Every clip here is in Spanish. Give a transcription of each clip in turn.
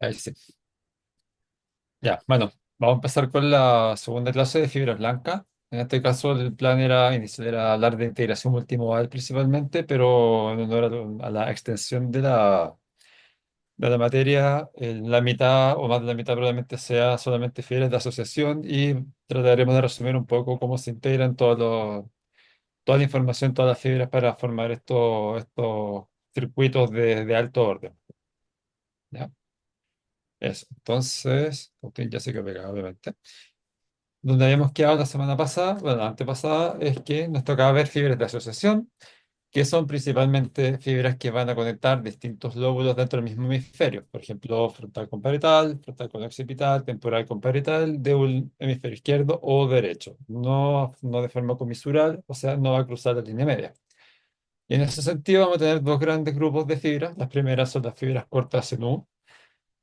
Ahí sí. Ya, bueno, vamos a empezar con la segunda clase de fibras blancas. En este caso, el plan era inicial era hablar de integración multimodal principalmente, pero en honor a la extensión de la materia, la mitad o más de la mitad probablemente sea solamente fibras de asociación y trataremos de resumir un poco cómo se integran toda la información, todas las fibras para formar estos circuitos de alto orden. ¿Ya? Eso. Entonces, ok, ya se quedó pegado, obviamente. Donde habíamos quedado la semana pasada, bueno, la antepasada, es que nos tocaba ver fibras de asociación, que son principalmente fibras que van a conectar distintos lóbulos dentro del mismo hemisferio. Por ejemplo, frontal con occipital, temporal con parietal, de un hemisferio izquierdo o derecho. No de forma comisural, o sea, no va a cruzar la línea media. Y en ese sentido vamos a tener dos grandes grupos de fibras. Las primeras son las fibras cortas en U,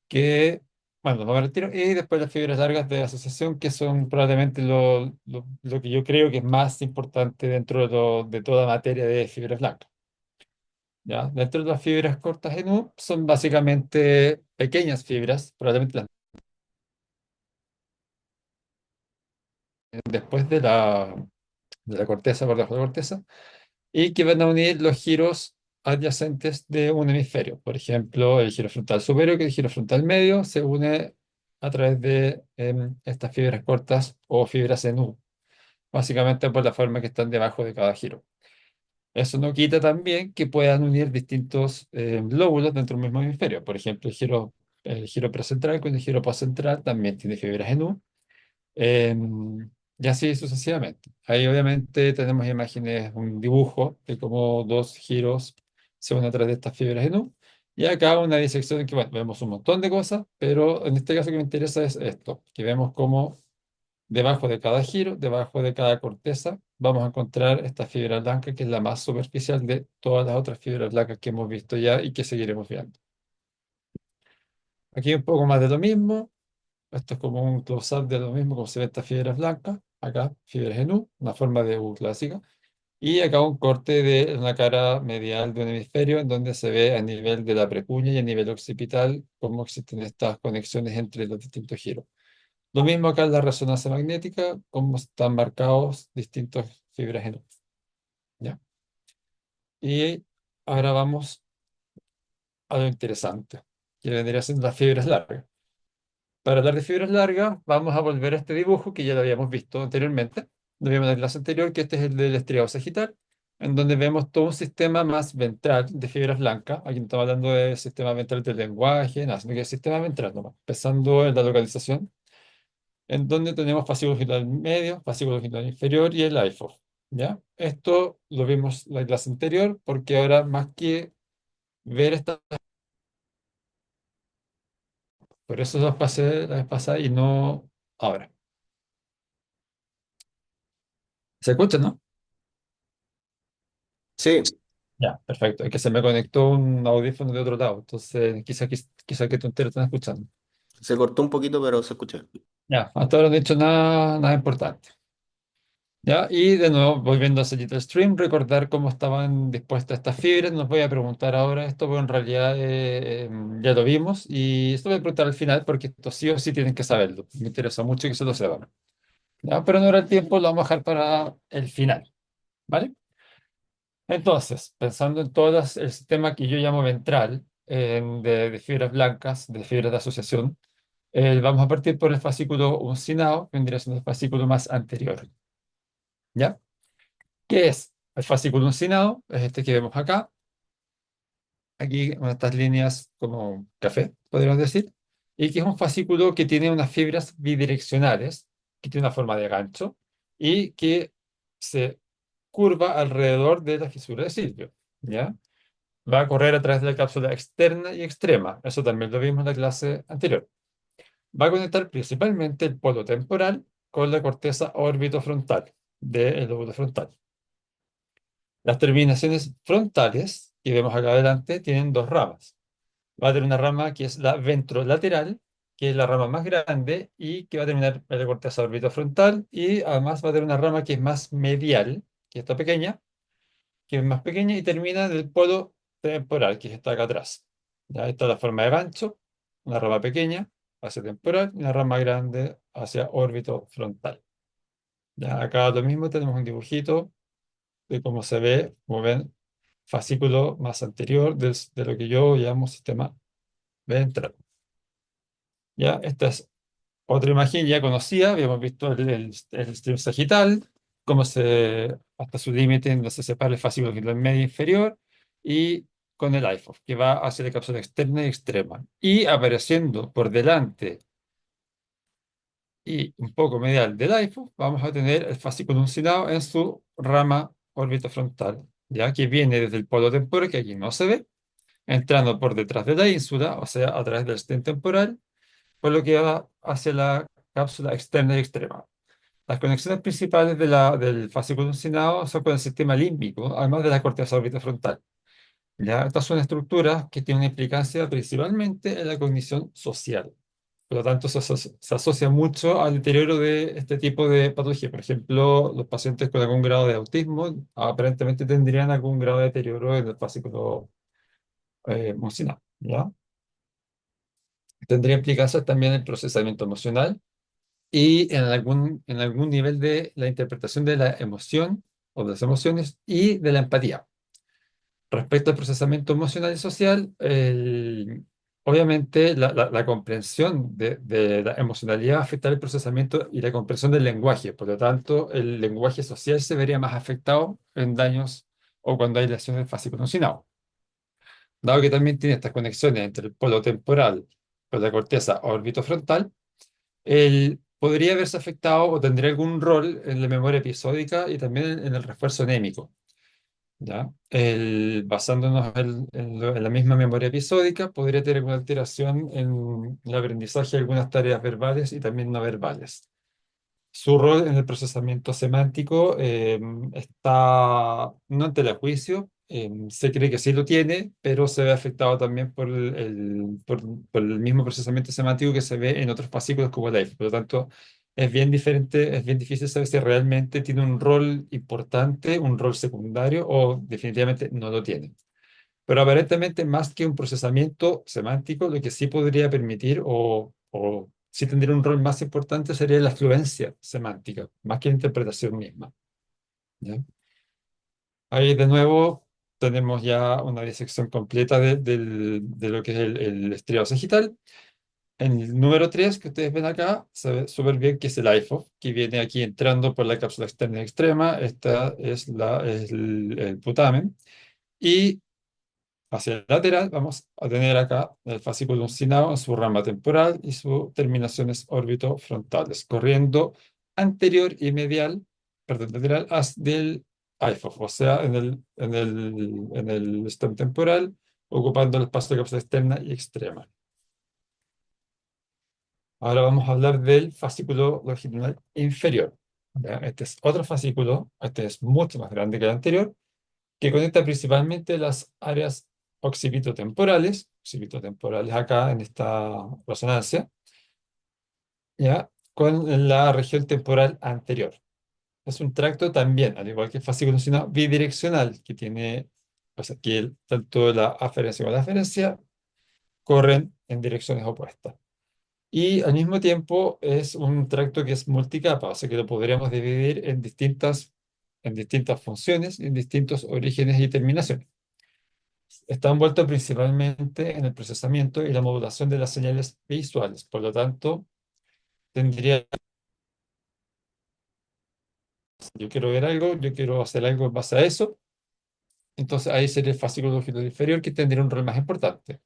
que, bueno, vamos a ver el tiro, y después las fibras largas de asociación, que son probablemente lo que yo creo que es más importante dentro de toda materia de fibras blancas. ¿Ya? Dentro de las fibras cortas en U son básicamente pequeñas fibras, probablemente después de la corteza, por debajo de la corteza, y que van a unir los giros adyacentes de un hemisferio. Por ejemplo, el giro frontal superior, que el giro frontal medio, se une a través de estas fibras cortas o fibras en U, básicamente por la forma que están debajo de cada giro. Eso no quita también que puedan unir distintos lóbulos dentro del mismo hemisferio. Por ejemplo, el giro precentral con el giro postcentral también tiene fibras en U. Y así sucesivamente. Ahí obviamente tenemos imágenes, un dibujo de cómo dos giros se van a través de estas fibras en U. Y acá una disección en que bueno, vemos un montón de cosas, pero en este caso que me interesa es esto, que vemos cómo debajo de cada giro, debajo de cada corteza, vamos a encontrar esta fibra blanca que es la más superficial de todas las otras fibras blancas que hemos visto ya y que seguiremos viendo. Aquí un poco más de lo mismo. Esto es como un close-up de lo mismo, como se ve estas fibras blancas. Acá, fibras en U, una forma de U clásica. Y acá un corte de una cara medial de un hemisferio en donde se ve a nivel de la precuña y a nivel occipital cómo existen estas conexiones entre los distintos giros. Lo mismo acá en la resonancia magnética, cómo están marcados distintos fibras en U. ¿Ya? Y ahora vamos a lo interesante, que vendría siendo las fibras largas. Para hablar de fibras largas, vamos a volver a este dibujo que ya lo habíamos visto anteriormente. Lo vimos en la clase anterior, que este es el del estriado sagital, en donde vemos todo un sistema más ventral de fibras blancas. Aquí no estamos hablando de sistema ventral del lenguaje, nada, sino que es sistema ventral nomás, pensando en la localización, en donde tenemos fascículo longitudinal medio, fascículo longitudinal inferior y el IFO. ¿Ya? Esto lo vimos en la clase anterior, porque ahora más que ver esta, por eso los pasé la vez pasada y no ahora. ¿Se escucha, no? Sí, Ya, perfecto. Es que se me conectó un audífono de otro lado, entonces quizá que tú te lo estás escuchando. se cortó un poquito, pero se escucha. Ya, hasta ahora no he dicho nada importante. Ya, y de nuevo, volviendo a Digital Stream, recordar cómo estaban dispuestas estas fibras. Nos voy a preguntar ahora esto, porque en realidad ya lo vimos, y esto voy a preguntar al final porque esto sí o sí tienen que saberlo. Me interesa mucho que se lo sepan. Ya, pero no era el tiempo, lo vamos a dejar para el final, ¿vale? Entonces, pensando en todo el sistema que yo llamo ventral, de fibras blancas, de fibras de asociación, vamos a partir por el fascículo uncinado, que vendría siendo el fascículo más anterior. ¿Ya? ¿Qué es el fascículo uncinado? Es este que vemos acá, aquí con estas líneas como café, podríamos decir, y que es un fascículo que tiene unas fibras bidireccionales, que tiene una forma de gancho, y que se curva alrededor de la fisura de Silvio. ¿Ya? Va a correr a través de la cápsula externa y extrema. Eso también lo vimos en la clase anterior. Va a conectar principalmente el polo temporal con la corteza orbitofrontal del lóbulo frontal. Las terminaciones frontales que vemos acá adelante tienen dos ramas. Va a tener una rama que es la ventrolateral, que es la rama más grande y que va a terminar en la corteza orbitofrontal, y además va a tener una rama que es más medial, que está pequeña, que es más pequeña y termina en el polo temporal, que está acá atrás. Ya está la forma de gancho, una rama pequeña hacia temporal y una rama grande hacia órbito frontal. Ya acá lo mismo tenemos un dibujito de cómo se ve, como ven, fascículo más anterior de lo que yo llamo sistema ventral. Ya, esta es otra imagen ya conocida, habíamos visto el stream sagital, cómo hasta su límite donde se separa el fascículo del medio inferior y con el iPhone, que va hacia la cápsula externa y extrema. Y apareciendo por delante y un poco medial del iPhone, vamos a tener el fascículo uncinado en su rama orbitofrontal, ya que viene desde el polo temporal, que aquí no se ve, entrando por detrás de la ínsula, o sea, a través del stem temporal, por lo que va hacia la cápsula externa y extrema. Las conexiones principales del fascículo uncinado son con el sistema límbico, además de la corteza orbitofrontal. ¿Ya? Estas son estructuras que tienen una implicancia principalmente en la cognición social. Por lo tanto, se asocia mucho al deterioro de este tipo de patología. Por ejemplo, los pacientes con algún grado de autismo aparentemente tendrían algún grado de deterioro en el fascículo uncinado. ¿Ya? Tendría implicancias también en el procesamiento emocional y en algún nivel de la interpretación de la emoción o de las emociones y de la empatía. Respecto al procesamiento emocional y social, obviamente la comprensión de la emocionalidad va a afectar el procesamiento y la comprensión del lenguaje. Por lo tanto, el lenguaje social se vería más afectado en daños o cuando hay lesiones del fascículo nocinado. Dado que también tiene estas conexiones entre el polo temporal con la corteza orbitofrontal, él podría verse afectado o tendría algún rol en la memoria episódica y también en el refuerzo anémico. ¿Ya? Basándonos en la misma memoria episódica, podría tener alguna alteración en el aprendizaje de algunas tareas verbales y también no verbales. Su rol en el procesamiento semántico está no en tela de juicio, se cree que sí lo tiene, pero se ve afectado también por el mismo procesamiento semántico que se ve en otros fascículos como el AIF. Por lo tanto, es bien diferente, es bien difícil saber si realmente tiene un rol importante, un rol secundario o definitivamente no lo tiene. Pero aparentemente, más que un procesamiento semántico, lo que sí podría permitir o sí tendría un rol más importante sería la fluencia semántica, más que la interpretación misma. ¿Ya? Ahí de nuevo tenemos ya una disección completa de lo que es el estriado sagital. En el número 3 que ustedes ven acá, se ve súper bien que es el iPhone, que viene aquí entrando por la cápsula externa y extrema. Esta es el putamen. Y hacia el lateral vamos a tener acá el fascículo uncinado en su rama temporal y sus terminaciones orbitofrontales, corriendo anterior y medial, perdón, lateral del iPhone, o sea, en el stem temporal, ocupando el espacio de cápsula externa y extrema. Ahora vamos a hablar del fascículo longitudinal inferior. ¿Ya? Este es otro fascículo, este es mucho más grande que el anterior, que conecta principalmente las áreas occipitotemporales acá en esta resonancia, ¿ya? Con la región temporal anterior. Es un tracto también, al igual que el fascículo sinus, bidireccional, que tiene, o sea, que tanto la aferencia como la aferencia corren en direcciones opuestas. Y al mismo tiempo es un tracto que es multicapa, o sea que lo podríamos dividir en distintas funciones, en distintos orígenes y terminaciones. Está envuelto principalmente en el procesamiento y la modulación de las señales visuales. Por lo tanto, yo quiero ver algo, yo quiero hacer algo en base a eso, entonces ahí sería el fascículo longitudinal inferior que tendría un rol más importante.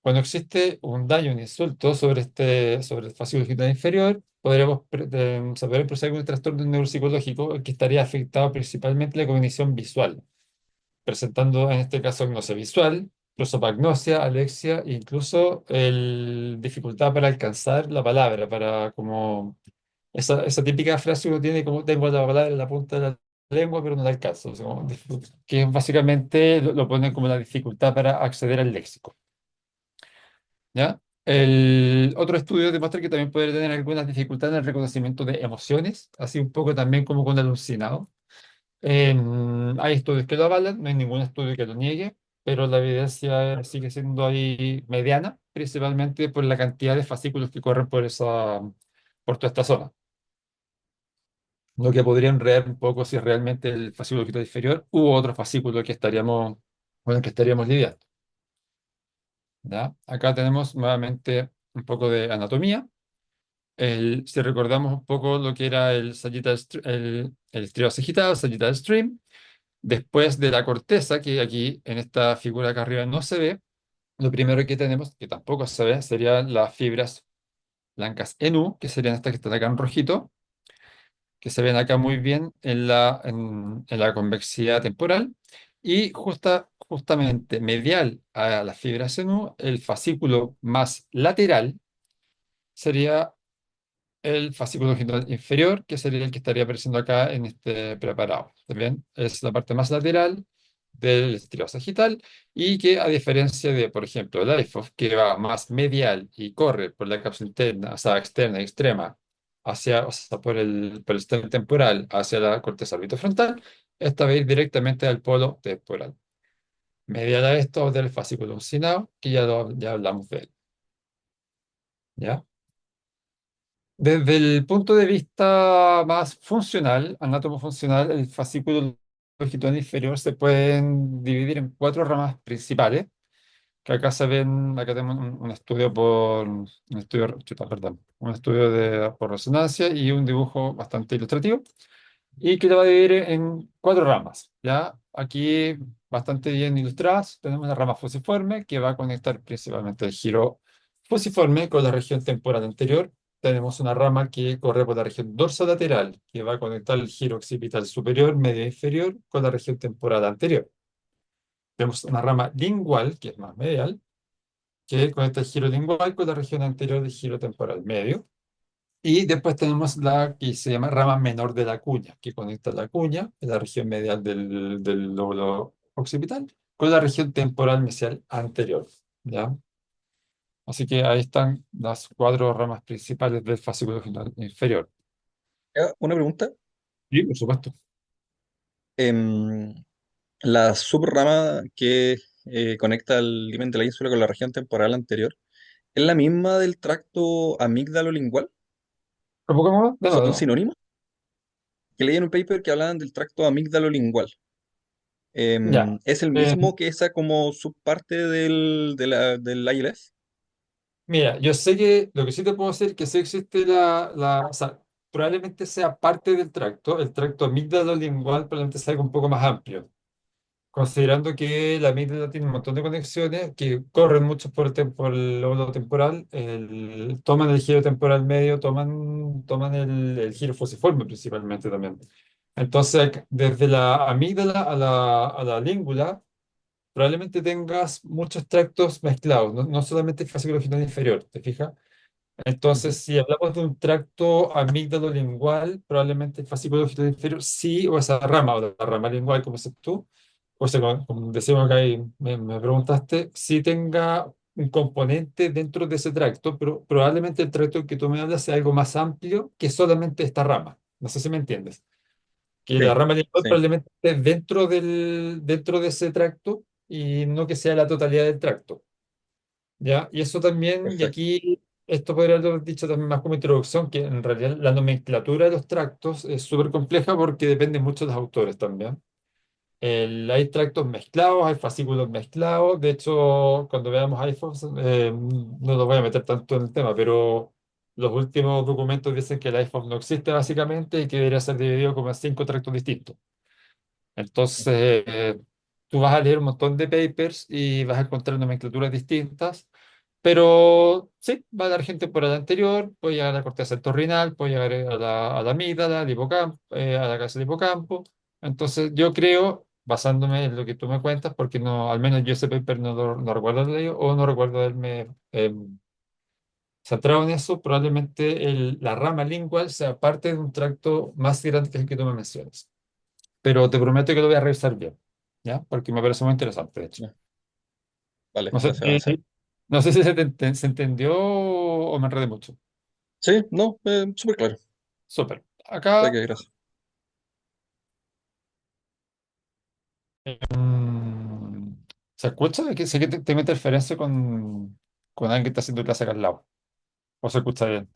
Cuando existe un daño, un insulto sobre el fascículo longitudinal inferior, se podría proceder con un trastorno neuropsicológico que estaría afectado principalmente la cognición visual, presentando en este caso agnosia visual, prosopagnosia, alexia e incluso dificultad para alcanzar la palabra, para como esa típica frase que uno tiene como tengo la palabra en la punta de la lengua pero no la alcanzo, o sea, que básicamente lo ponen como la dificultad para acceder al léxico. ¿Ya? El otro estudio demuestra que también puede tener algunas dificultades en el reconocimiento de emociones, así un poco también como con el alucinado. Hay estudios que lo avalan, no hay ningún estudio que lo niegue. pero la evidencia sigue siendo ahí mediana, principalmente por la cantidad de fascículos que corren por toda esta zona. Lo que podría enredar un poco si es realmente el fascículo ojito inferior u otro fascículo con el que estaríamos lidiando. ¿Ya? Acá tenemos nuevamente un poco de anatomía. Si recordamos un poco lo que era el estriado sagital, sagittal stream, después de la corteza, que aquí en esta figura acá arriba no se ve, lo primero que tenemos, que tampoco se ve, serían las fibras blancas en U, que serían estas que están acá en rojito, que se ven acá muy bien en la convexidad temporal. Y justamente medial a las fibras en U, el fascículo más lateral sería el fascículo longitudinal inferior, que sería el que estaría apareciendo acá en este preparado. ¿Está bien? Es la parte más lateral del estriado sagital y que a diferencia de, por ejemplo, el IFOF, que va más medial y corre por la cápsula interna, o sea, externa y extrema, o sea, por el stem temporal hacia la corteza orbitofrontal, esta va a ir directamente al polo temporal. Medial a esto del fascículo uncinado, que ya hablamos de él. ¿Ya? Desde el punto de vista más funcional, anátomo-funcional, el fascículo longitudinal inferior se pueden dividir en cuatro ramas principales, que acá se ven, acá tenemos un estudio por resonancia y un dibujo bastante ilustrativo y que lo va a dividir en cuatro ramas. ¿Ya? Aquí, bastante bien ilustradas, tenemos la rama fusiforme, que va a conectar principalmente el giro fusiforme con la región temporal anterior. Tenemos una rama que corre por la región dorsolateral, que va a conectar el giro occipital superior, medio e inferior, con la región temporal anterior. Tenemos una rama lingual, que es más medial, que conecta el giro lingual con la región anterior del giro temporal medio. Y después tenemos la que se llama rama menor de la cuña, que conecta la cuña, en la región medial del lóbulo occipital, con la región temporal mesial anterior. ¿Ya? Así que ahí están las cuatro ramas principales del fascículo final inferior. Una pregunta. Y, por supuesto. Em, la subrama que conecta el limen de la ínsula con la región temporal anterior, ¿es la misma del tracto amígdalo-lingual? ¿Cómo? De nuevo, ¿Son ¿no? sinónimos? Que leí en un paper que hablaban del tracto amígdalo-lingual. Ya. ¿Es el Eh, mismo que esa como subparte del ILF? Mira, yo sé que lo que sí te puedo decir es que sí existe o sea, probablemente sea parte del tracto. El tracto amígdalo-lingual probablemente sea algo un poco más amplio. Considerando que la amígdala tiene un montón de conexiones que corren mucho por el lóbulo temporal, toman el giro temporal medio, toman el giro fusiforme principalmente también. Entonces, desde la amígdala a la língula, probablemente tengas muchos tractos mezclados, no solamente el fascículo genital inferior, ¿te fijas? Entonces, Ujú. si hablamos de un tracto amígdalo-lingual, probablemente el fascículo genital inferior sí, o esa rama, o la rama lingual, como dices tú, o sea, como decimos acá y me preguntaste, sí tenga un componente dentro de ese tracto, pero probablemente el tracto que tú me hablas sea algo más amplio que solamente esta rama. No sé si me entiendes. Que la Sí, rama lingual sí, probablemente esté dentro de ese tracto y no que sea la totalidad del tracto. ¿Ya? Y eso también, y perfecto. aquí esto podría haber dicho también más como introducción, que en realidad la nomenclatura de los tractos es súper compleja porque depende mucho de los autores también. Hay tractos mezclados, hay fascículos mezclados. De hecho, cuando veamos iPhones, no los voy a meter tanto en el tema, pero los últimos documentos dicen que el iPhone no existe básicamente y que debería ser dividido como en cinco tractos distintos. Entonces, tú vas a leer un montón de papers y vas a encontrar nomenclaturas distintas, pero sí, va a dar gente por el anterior, puede llegar a la corteza entorrinal, puede llegar a la amígdala, al hipocampo, a la casa del hipocampo. Entonces, yo creo, basándome en lo que tú me cuentas, porque no, al menos yo ese paper no recuerdo haberlo leído o no recuerdo haberme centrado en eso, probablemente la rama lingual sea parte de un tracto más grande que el que tú me mencionas, pero te prometo que lo voy a revisar bien, ¿ya? Porque me parece muy interesante, de hecho. Ya, vale, No sé, gracias, Sebastián. no sé si se entendió o me enredé mucho. Sí, no, súper claro. Súper. Sé Acá que gracias. mm, ¿Se escucha? Es que sé que tengo interferencia con alguien que está haciendo clase acá al lado. ¿O se escucha bien?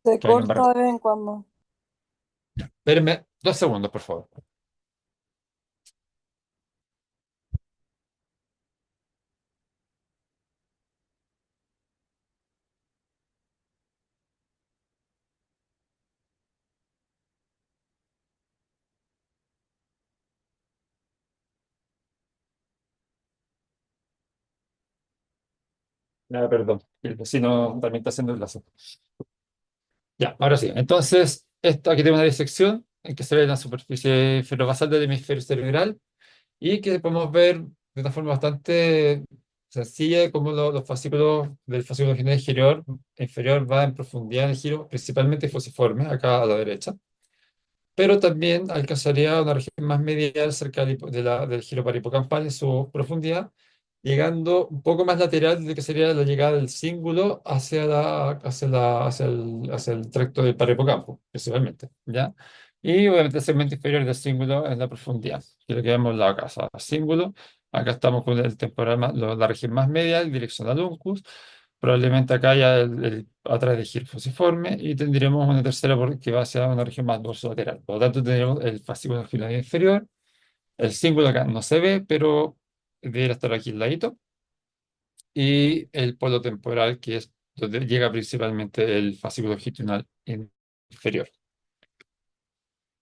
Se Que alguien va. corta de vez en cuando. Espérenme 2 segundos, por favor. Ah, perdón, el vecino también está haciendo clase. Ya, ahora sí. Entonces, aquí tengo una disección en que se ve la superficie ferobasal del hemisferio cerebral y que podemos ver de una forma bastante sencilla cómo los fascículos del fascículo genital inferior va en profundidad en el giro, principalmente fusiforme, acá a la derecha, pero también alcanzaría una región más medial cerca del giro paripocampal en su profundidad, llegando un poco más lateral de lo que sería la llegada del cíngulo hacia el tracto del parahipocampo, principalmente, ¿ya? Y obviamente el segmento inferior del cíngulo en la profundidad, que es lo que vemos en la casa. Cíngulo, acá estamos con el temporal, la región más medial, dirección al uncus. Probablemente acá haya atrás de giro fusiforme y tendríamos una tercera que va hacia una región más dorsolateral. Por lo tanto, tendríamos el fascículo genital inferior. El cíngulo acá no se ve, pero debería estar aquí al ladito. Y el polo temporal, que es donde llega principalmente el fascículo genital inferior.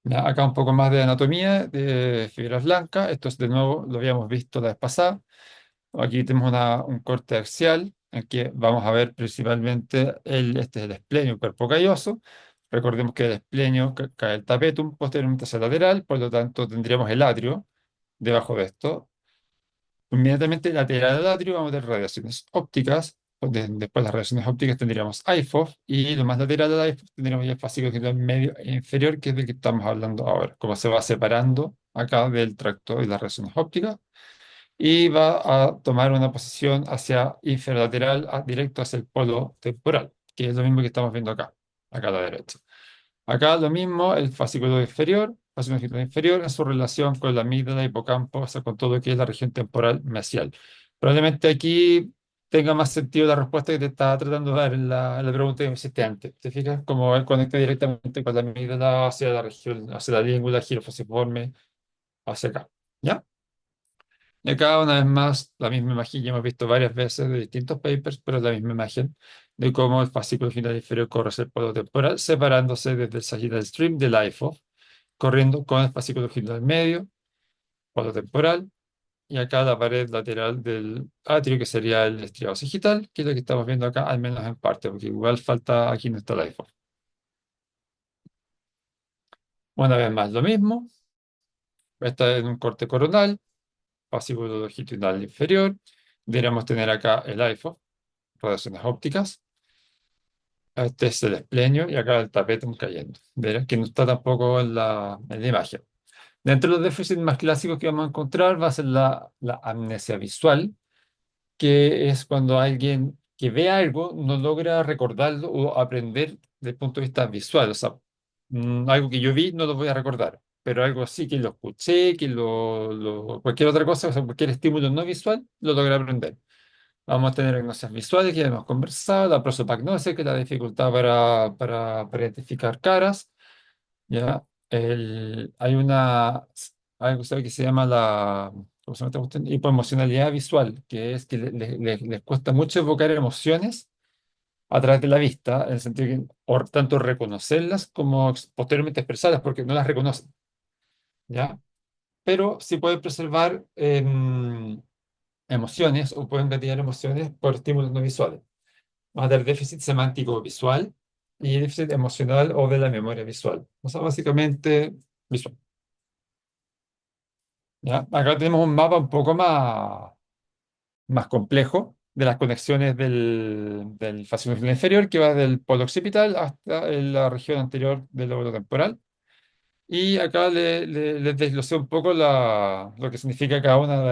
Ya, acá un poco más de anatomía de fibras blancas. Esto es de nuevo, lo habíamos visto la vez pasada. Aquí tenemos un corte axial en que vamos a ver principalmente este es el esplenio, el cuerpo calloso. Recordemos que el esplenio cae el tapetum posteriormente hacia el lateral, por lo tanto tendríamos el atrio debajo de esto. Inmediatamente lateral al atrio vamos a tener radiaciones ópticas. Después de las radiaciones ópticas tendríamos IFOF y lo más lateral al IFOF tendríamos ya el fascículo genital medio e inferior, que es del que estamos hablando ahora, como se va separando acá del tracto y las radiaciones ópticas y va a tomar una posición hacia infralateral, directo hacia el polo temporal, que es lo mismo que estamos viendo acá a la derecha. Acá lo mismo, el fascículo genital inferior en su relación con la amígdala, hipocampo, o sea, con todo lo que es la región temporal mesial. Probablemente aquí tenga más sentido la respuesta que te estaba tratando de dar en la pregunta que me hiciste antes. ¿Te fijas? Como él conecta directamente con la amígdala hacia la región, hacia la língula, giro falciforme, hacia acá. ¿Ya? Y acá una vez más, la misma imagen, ya hemos visto varias veces de distintos papers, pero es la misma imagen de cómo el fascículo genital inferior corre hacia el polo temporal, separándose desde el sagittal stream del IFO, corriendo con el fascículo genital medio, polo temporal, y acá la pared lateral del atrio, que sería el estriado sagital, que es lo que estamos viendo acá, al menos en parte, porque igual falta, aquí no está el IFO. Una vez más, lo mismo, está en un corte coronal, fascículo longitudinal inferior, deberíamos tener acá el IFO, radiaciones ópticas. Este es el esplenio y acá el tapetum cayendo. Verás que no está tampoco en la imagen. Dentro de los déficits más clásicos que vamos a encontrar va a ser la amnesia visual, que es cuando alguien que ve algo no logra recordarlo o aprender desde el punto de vista visual. O sea, algo que yo vi no lo voy a recordar, pero algo así que lo escuché, cualquier otra cosa, o sea, cualquier estímulo no visual, lo logra aprender. Vamos a tener agnosia visuales, que ya hemos conversado, la prosopagnosia, que es la dificultad para identificar caras. ¿Ya? Algo ¿sabe? Que se llama ¿cómo se llama esta cuestión? Hipoemocionalidad visual, que es que les cuesta mucho evocar emociones a través de la vista, en el sentido que, por tanto, reconocerlas como posteriormente expresarlas, porque no las reconocen. ¿Ya? Pero sí pueden preservar emociones o pueden gatillar emociones por estímulos no visuales. Vamos a tener déficit semántico visual y déficit emocional o de la memoria visual. O sea, básicamente visual. ¿Ya? Acá tenemos un mapa un poco más complejo de las conexiones del fascículo inferior que va del polo occipital hasta la región anterior del lóbulo temporal. Y acá les desglosé un poco lo que significa cada una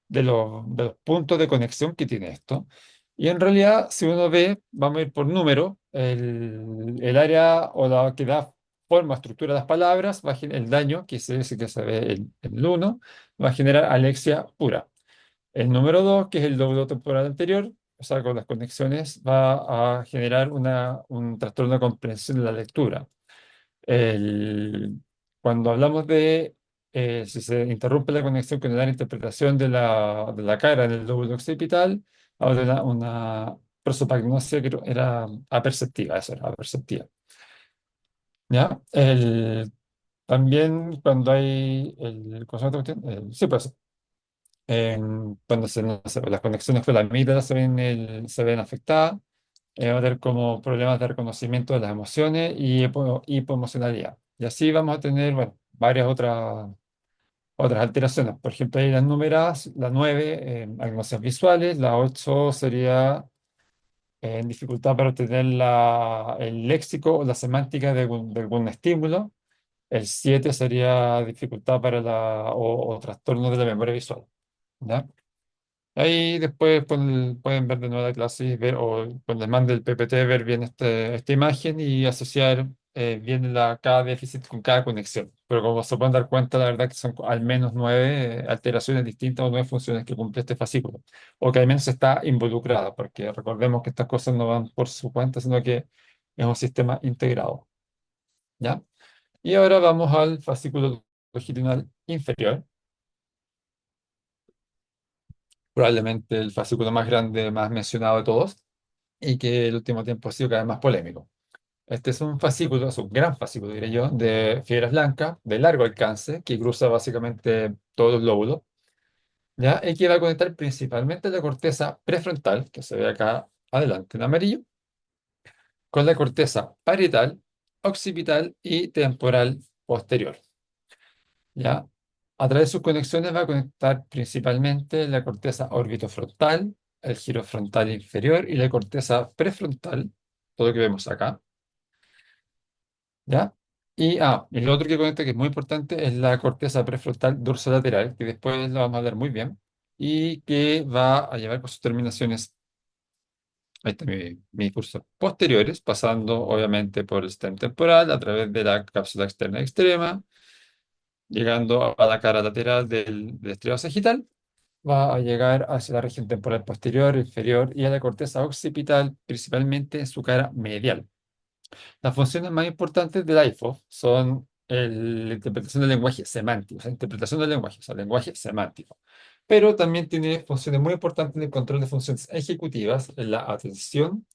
de los puntos de conexión que tiene esto. Y en realidad, si uno ve, vamos a ir por número, el área o la que da forma o estructura de las palabras, el daño, que es ese que se ve en el 1, va a generar alexia pura. El número 2, que es el lóbulo temporal anterior, o sea, con las conexiones, va a generar un trastorno de comprensión de la lectura. El- Cuando hablamos de si se interrumpe la conexión con la interpretación de la cara en el lóbulo occipital, habla de una prosopagnosia que era aperceptiva, eso era aperceptiva. ¿Ya? También cuando hay ¿cómo se llama esta cuestión? Sí, pues, cuando no sé, las conexiones con la amígdala se ven afectadas, va a tener como problemas de reconocimiento de las emociones y hipoemocionalidad. Y así vamos a tener, bueno, varias otras alteraciones. Por ejemplo, hay las numeradas, la 9 agnosias visuales, la 8 sería dificultad para obtener el léxico o la semántica de algún estímulo. El 7 sería dificultad para o trastorno de la memoria visual. ¿Ya? Ahí después pueden ver de nuevo la clase y ver, o cuando les mande el PPT, ver bien esta imagen y asociar bien cada déficit con cada conexión. Pero como se pueden dar cuenta, la verdad que son al menos 9 alteraciones distintas o 9 funciones que cumple este fascículo. O que al menos está involucrada, porque recordemos que estas cosas no van por su cuenta, sino que es un sistema integrado. ¿Ya? Y ahora vamos al fascículo longitudinal inferior, probablemente el fascículo más grande, más mencionado de todos, y que el último tiempo ha sido cada vez más polémico. Este es un fascículo, es un gran fascículo, diré yo, de fibras blancas, de largo alcance, que cruza básicamente todos los lóbulos, ¿ya? Y que va a conectar principalmente la corteza prefrontal, que se ve acá adelante en amarillo, con la corteza parietal, occipital y temporal posterior, ¿ya? A través de sus conexiones va a conectar principalmente la corteza orbitofrontal, el giro frontal inferior y la corteza prefrontal, todo lo que vemos acá. ¿Ya? Y lo otro que conecta que es muy importante es la corteza prefrontal dorsolateral, que después lo vamos a hablar muy bien, y que va a llevar con sus terminaciones, ahí está mi curso, posteriores, pasando obviamente por el stem temporal, a través de la cápsula externa y extrema, llegando a la cara lateral del estriado sagital, va a llegar hacia la región temporal posterior, inferior y a la corteza occipital, principalmente en su cara medial. Las funciones más importantes del iPhone son la interpretación del lenguaje semántico, o sea, interpretación del lenguaje, o sea, lenguaje semántico. Pero también tiene funciones muy importantes en el control de funciones ejecutivas, en la atención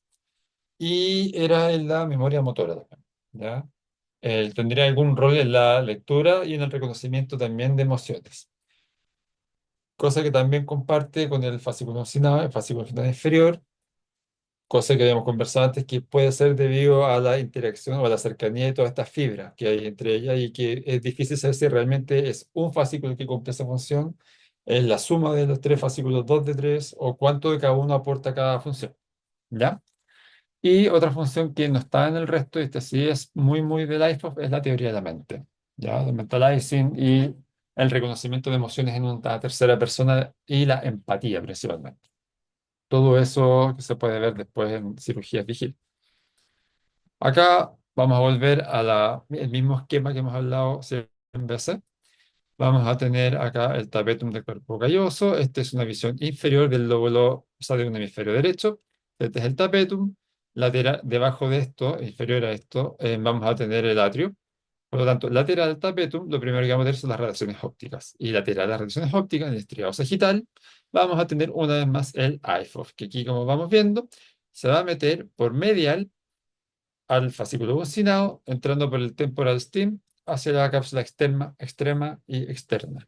y era en la memoria motora también, ¿ya? Tendría algún rol en la lectura y en el reconocimiento también de emociones, cosa que también comparte con el fascículo occipital, el fascículo occipital inferior, cosa que habíamos conversado antes, que puede ser debido a la interacción o a la cercanía de todas estas fibras que hay entre ellas y que es difícil saber si realmente es un fascículo que cumple esa función, es la suma de los tres fascículos, dos de tres, o cuánto de cada uno aporta cada función. ¿Ya? Y otra función que no está en el resto, y esta sí es muy del iPhone, es la teoría de la mente. ¿Ya? El mentalizing y el reconocimiento de emociones en una tercera persona y la empatía principalmente. Todo eso que se puede ver después en cirugías vigiles. Acá vamos a volver a el mismo esquema que hemos hablado 100 veces. Vamos a tener acá el tapetum del cuerpo calloso. Esta es una visión inferior del lóbulo, o sea, de un hemisferio derecho. Este es el tapetum. Lateral, debajo de esto, inferior a esto, vamos a tener el atrio. Por lo tanto, lateral al tapetum, lo primero que vamos a tener son las radiaciones ópticas. Y lateral a las radiaciones ópticas, en el estriado sagital, vamos a tener una vez más el IFOF, que aquí, como vamos viendo, se va a meter por medial al fascículo bocinado, entrando por el temporal stem hacia la cápsula extrema y externa.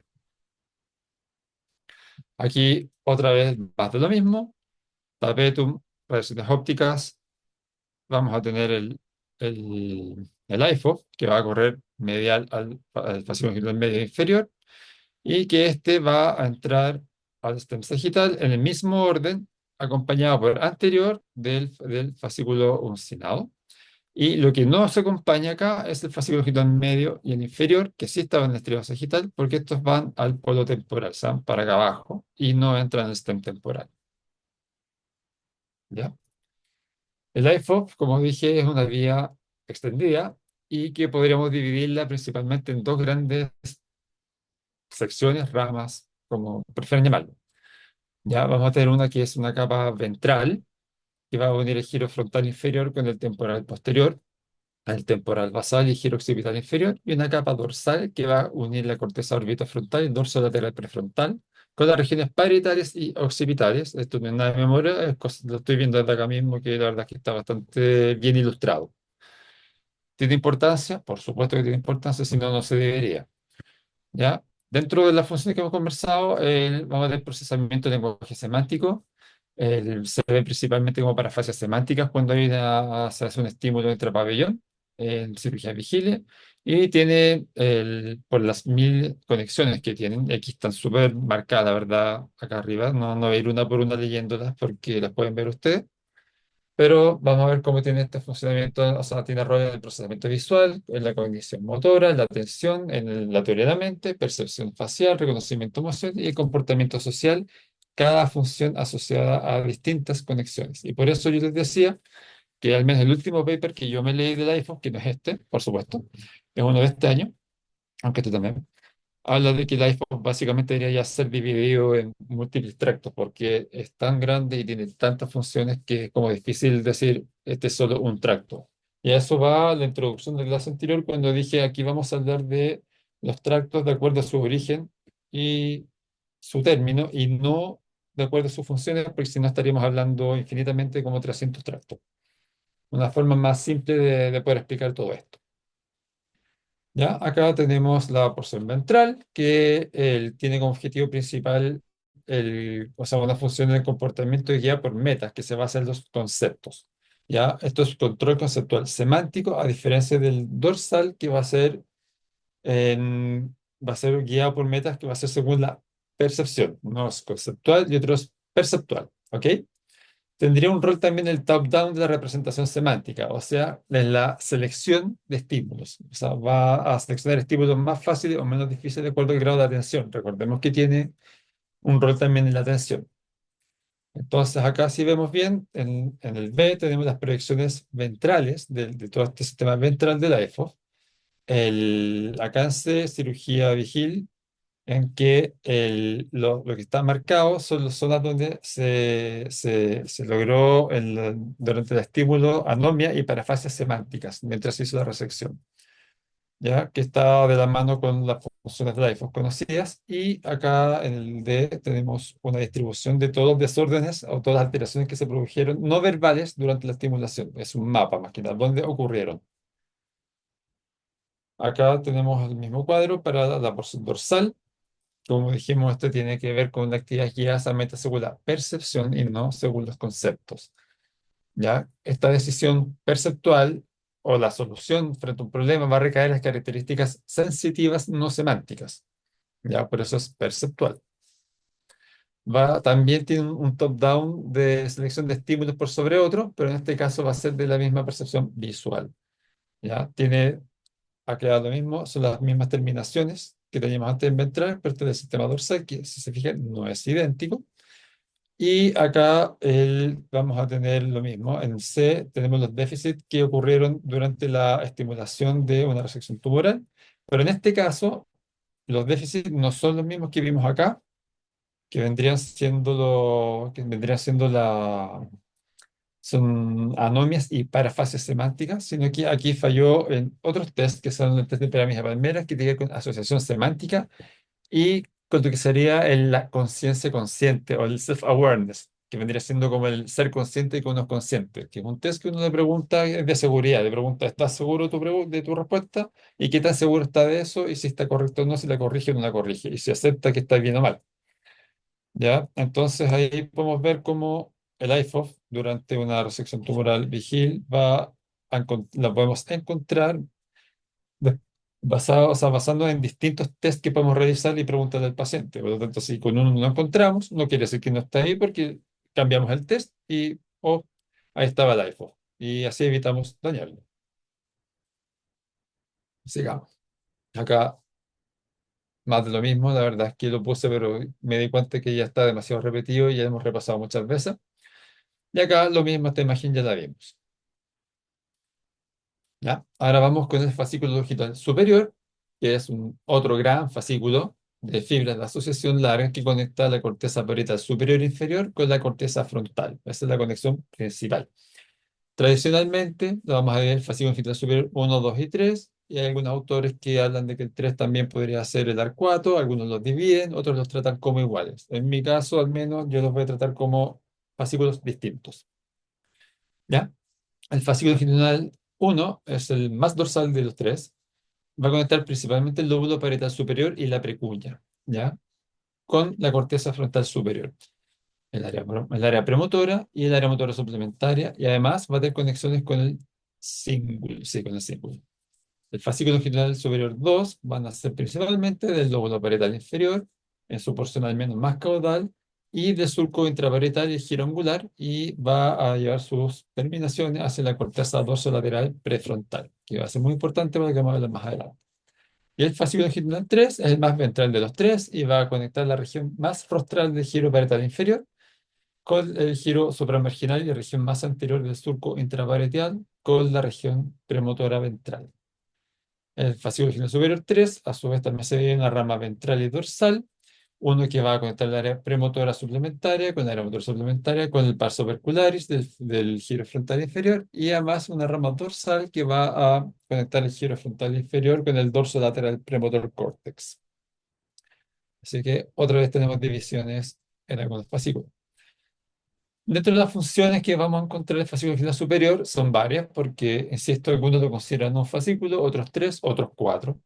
Aquí, otra vez, más de lo mismo. Tapetum, radiaciones ópticas. Vamos a tener el IFO, que va a correr medial al fascículo genital medio inferior, y que este va a entrar al stem sagital en el mismo orden, acompañado por anterior del fascículo uncinado. Y lo que no se acompaña acá es el fascículo sagital medio y el inferior, que sí estaban en el estriado sagital, porque estos van al polo temporal, o sea, para acá abajo, y no entran en el stem temporal. ¿Ya? El IFOP, como dije, es una vía extendida y que podríamos dividirla principalmente en dos grandes secciones, ramas, como prefieren llamarlo. Ya vamos a tener una que es una capa ventral, que va a unir el giro frontal inferior con el temporal posterior, el temporal basal y giro occipital inferior, y una capa dorsal que va a unir la corteza orbitofrontal y el dorso lateral prefrontal con las regiones parietales y occipitales. Esto no es nada de memoria, lo estoy viendo desde acá mismo, que la verdad es que está bastante bien ilustrado. ¿Tiene importancia? Por supuesto que tiene importancia, si no, no se debería. ¿Ya? Dentro de las funciones que hemos conversado, vamos a tener procesamiento de lenguaje semántico. Se ve principalmente como parafasias semánticas cuando se hace un estímulo intrapabellón en cirugía de vigilia. Y tiene, por las 1000 conexiones que tienen, aquí están súper marcadas, la verdad, acá arriba. No, no voy a ir una por una leyéndolas porque las pueden ver ustedes. Pero vamos a ver cómo tiene este funcionamiento, o sea, tiene rol en el procesamiento visual, en la cognición motora, en la atención, la teoría de la mente, percepción facial, reconocimiento emoción y el comportamiento social, cada función asociada a distintas conexiones. Y por eso yo les decía que al menos el último paper que yo me leí del iPhone, que no es este, por supuesto, es uno de este año, aunque este también habla de que el iPhone básicamente debería ya ser dividido en múltiples tractos porque es tan grande y tiene tantas funciones que es como difícil decir este es solo un tracto. Y a eso va la introducción de la clase anterior cuando dije aquí vamos a hablar de los tractos de acuerdo a su origen y su término y no de acuerdo a sus funciones porque si no estaríamos hablando infinitamente como 300 tractos. Una forma más simple de poder explicar todo esto. ¿Ya? Acá tenemos la porción ventral, que tiene como objetivo principal o sea, una función del comportamiento guiada por metas, que se basa en los conceptos. ¿Ya? Esto es control conceptual semántico, a diferencia del dorsal, que va a ser guiado por metas, que va a ser según la percepción. Uno es conceptual y otro es perceptual. ¿Ok? Tendría un rol también el top-down de la representación semántica, o sea, en la selección de estímulos. O sea, va a seleccionar estímulos más fáciles o menos difíciles de acuerdo al grado de atención. Recordemos que tiene un rol también en la atención. Entonces, acá si vemos bien, en el B tenemos las proyecciones ventrales de todo este sistema ventral de la EFO. Acá en C, cirugía vigil, en que lo que está marcado son las zonas donde se logró durante el estímulo anomia y parafasias semánticas mientras se hizo la resección, ¿ya? Que está de la mano con las funciones de la conocidas. Y acá en el D tenemos una distribución de todos los desórdenes o todas las alteraciones que se produjeron no verbales durante la estimulación. Es un mapa más que nada, donde ocurrieron. Acá tenemos el mismo cuadro para la porción dorsal. Como dijimos, esto tiene que ver con la actividad guiada a metas según la percepción y no según los conceptos. ¿Ya? Esta decisión perceptual o la solución frente a un problema va a recaer en las características sensitivas no semánticas. ¿Ya? Por eso es perceptual. También tiene un top-down de selección de estímulos por sobre otros, pero en este caso va a ser de la misma percepción visual. ¿Ya? Ha quedado lo mismo, son las mismas terminaciones que teníamos antes en ventral, pero este del sistema dorsal, que si se fijan no es idéntico. Y acá vamos a tener lo mismo. En C tenemos los déficits que ocurrieron durante la estimulación de una resección tumoral, pero en este caso los déficits no son los mismos que vimos acá, que vendrían siendo son anomias y parafasias semánticas, sino que aquí falló en otros test, que son el test de pirámides de palmeras, que tiene que ver con asociación semántica y con lo que sería la conciencia consciente o el self-awareness, que vendría siendo como el ser consciente y que uno es consciente, que es un test que uno le pregunta de seguridad, le pregunta, ¿estás seguro de tu respuesta? ¿Y qué tan seguro está de eso? Y si está correcto o no, si la corrige o no la corrige, y si acepta que está bien o mal. ¿Ya? Entonces ahí podemos ver cómo el IFOF durante una resección tumoral vigil la podemos encontrar de- o sea, basándonos en distintos test que podemos realizar y preguntarle al paciente. Por lo tanto, si con uno no lo encontramos, no quiere decir que no está ahí porque cambiamos el test y ahí estaba el IFOF. Y así evitamos dañarlo. Sigamos. Acá más de lo mismo, la verdad es que lo puse, pero me di cuenta que ya está demasiado repetido y ya hemos repasado muchas veces. Y acá lo mismo, esta imagen ya la vimos. ¿Ya? Ahora vamos con el fascículo longitunal superior, que es un otro gran fascículo de fibras de asociación larga que conecta la corteza parietal superior e inferior con la corteza frontal. Esa es la conexión principal. Tradicionalmente, lo vamos a ver el fascículo longitunal superior uno, 2 y 3, y hay algunos autores que hablan de que el 3 también podría ser el arcuato, algunos los dividen, otros los tratan como iguales. En mi caso, al menos, yo los voy a tratar como fascículos distintos. ¿Ya? El fascículo longitudinal uno es el más dorsal de los tres. Va a conectar principalmente el lóbulo parietal superior y la precunia, ¿ya? Con la corteza frontal superior, el área premotora y el área motora suplementaria, y además va a tener conexiones con el cíngulo, sí, con el cíngulo. El fascículo longitudinal superior 2 van a ser principalmente del lóbulo parietal inferior, en su porción al menos más caudal, y del surco intraparietal y el giro angular, y va a llevar sus terminaciones hacia la corteza dorsolateral prefrontal, que va a ser muy importante para que vamos a hablar más adelante. Y el fascículo longitudinal 3 es el más ventral de los tres y va a conectar la región más rostral del giro parietal inferior con el giro supramarginal y la región más anterior del surco intraparietal con la región premotora ventral. El fascículo final superior 3, a su vez, también se divide en una rama ventral y dorsal, uno que va a conectar el área premotora suplementaria con la área motora suplementaria, con el parso opercularis del giro frontal inferior, y además una rama dorsal que va a conectar el giro frontal inferior con el dorso lateral premotor córtex. Así que otra vez tenemos divisiones en algunos fascículos. Dentro de las funciones que vamos a encontrar en el fascículo final superior son varias, porque, insisto, algunos lo consideran un fascículo, otros tres, otros cuatro.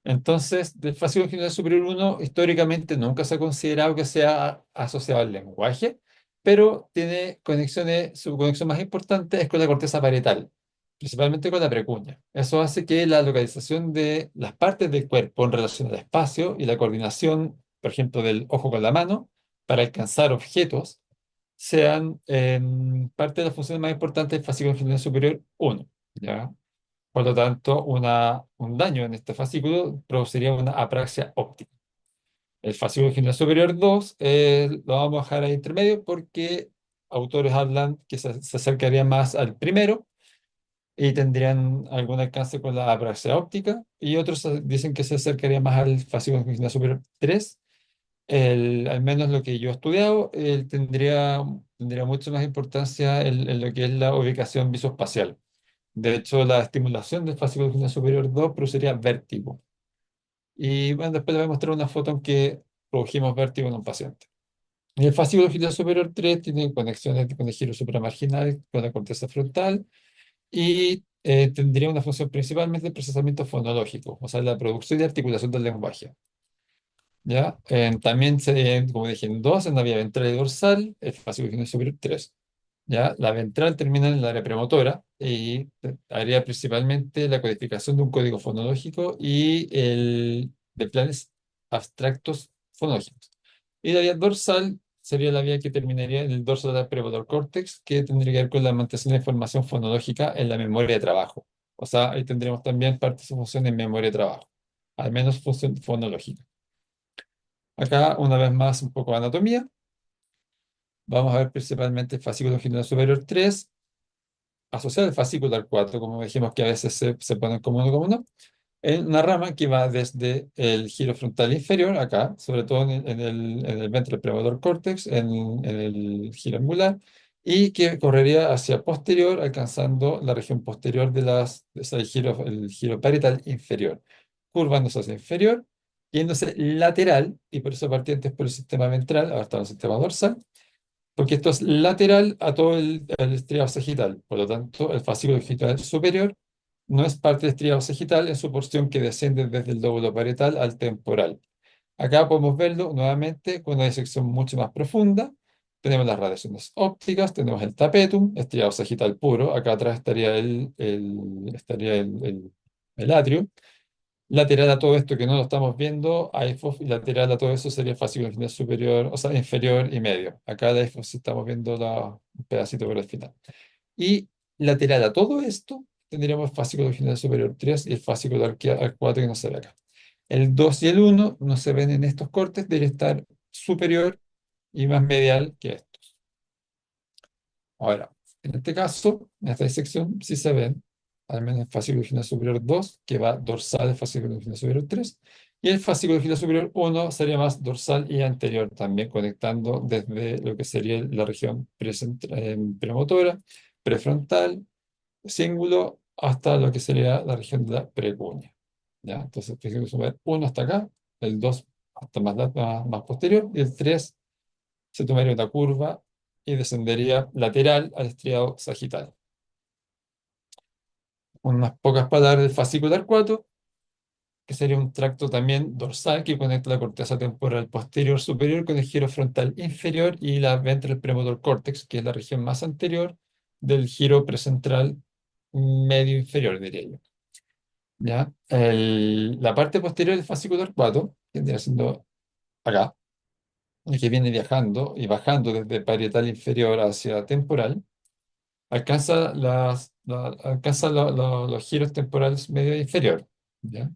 Entonces, del fascículo general superior uno históricamente nunca se ha considerado que sea asociado al lenguaje, pero tiene conexiones, su conexión más importante es con la corteza parietal, principalmente con la precunia. Eso hace que la localización de las partes del cuerpo en relación al espacio y la coordinación, por ejemplo, del ojo con la mano, para alcanzar objetos, sean parte de las funciones más importantes del fascículo general superior uno. ¿Ya? Por lo tanto, un daño en este fascículo produciría una apraxia óptica. El fascículo general superior 2 lo vamos a dejar ahí intermedio porque autores hablan que se acercaría más al primero y tendrían algún alcance con la apraxia óptica, y otros dicen que se acercaría más al fascículo general superior 3. Al menos lo que yo he estudiado, tendría mucho más importancia en lo que es la ubicación visoespacial. De hecho, la estimulación del fascículo longitudinal superior 2 produciría vértigo. Y bueno, después les voy a mostrar una foto en que produjimos vértigo en un paciente. Y el fascículo longitudinal superior 3 tiene conexiones con el giro supramarginal, con la corteza frontal, y tendría una función principalmente de procesamiento fonológico, o sea, la producción y articulación del lenguaje. ¿Ya? También como dije, en dos, en la vía ventral y dorsal, el fascículo longitudinal superior 3. ¿Ya? La ventral termina en el área premotora y haría principalmente la codificación de un código fonológico y de planes abstractos fonológicos. Y la vía dorsal sería la vía que terminaría en el dorso del premotor córtex, que tendría que ver con la mantención de información fonológica en la memoria de trabajo. O sea, ahí tendríamos también parte de su función en memoria de trabajo, al menos función fonológica. Acá, una vez más, un poco de anatomía. Vamos a ver principalmente el fascículo general superior 3 asociado al fascículo al 4, como dijimos que a veces se ponen como uno, en una rama que va desde el giro frontal inferior, acá, sobre todo en el ventral premotor córtex, en el giro angular, y que correría hacia posterior, alcanzando la región posterior el giro parietal inferior, curvándose hacia inferior, yéndose lateral, y por eso partiendo por el sistema ventral, ahora está en el sistema dorsal, porque esto es lateral a todo el estriado sagital. Por lo tanto, el fascículo sagital superior no es parte del estriado sagital en su porción que desciende desde el lóbulo parietal al temporal. Acá podemos verlo nuevamente con una disección mucho más profunda. Tenemos las radiaciones ópticas, tenemos el tapetum, estriado sagital puro. Acá atrás estaría el atrio. Lateral a todo esto que no lo estamos viendo, IFOF, y lateral a todo eso sería el fascículo final superior, o sea, inferior y medio. Acá la IFOF sí estamos viendo un pedacito por el final. Y lateral a todo esto tendríamos el fascículo final superior 3 y el fascículo arcuato que no se ve acá. El 2 y el uno no se ven en estos cortes, debería estar superior y más medial que esto. Ahora, en este caso, en esta disección, sí se ven. al menos el fascículo longitudinal superior 2, que va dorsal del fascículo longitudinal superior 3, y el fascículo longitudinal superior 1 sería más dorsal y anterior, también conectando desde lo que sería la región premotora, prefrontal, cíngulo, hasta lo que sería la región de la precunia. ¿Ya? Entonces, el fascículo superior 1 hasta acá, el 2 hasta más posterior, y el 3 se tomaría una curva y descendería lateral al estriado sagital. Unas pocas palabras del fascículo arcuato, que sería un tracto también dorsal que conecta la corteza temporal posterior superior con el giro frontal inferior y la ventral premotor córtex, que es la región más anterior del giro precentral medio inferior, diría yo. ¿Ya? La parte posterior del fascículo arcuato, que viene siendo acá, y que viene viajando y bajando desde parietal inferior hacia temporal, alcanza, los giros temporales medio e inferior. ¿Ya?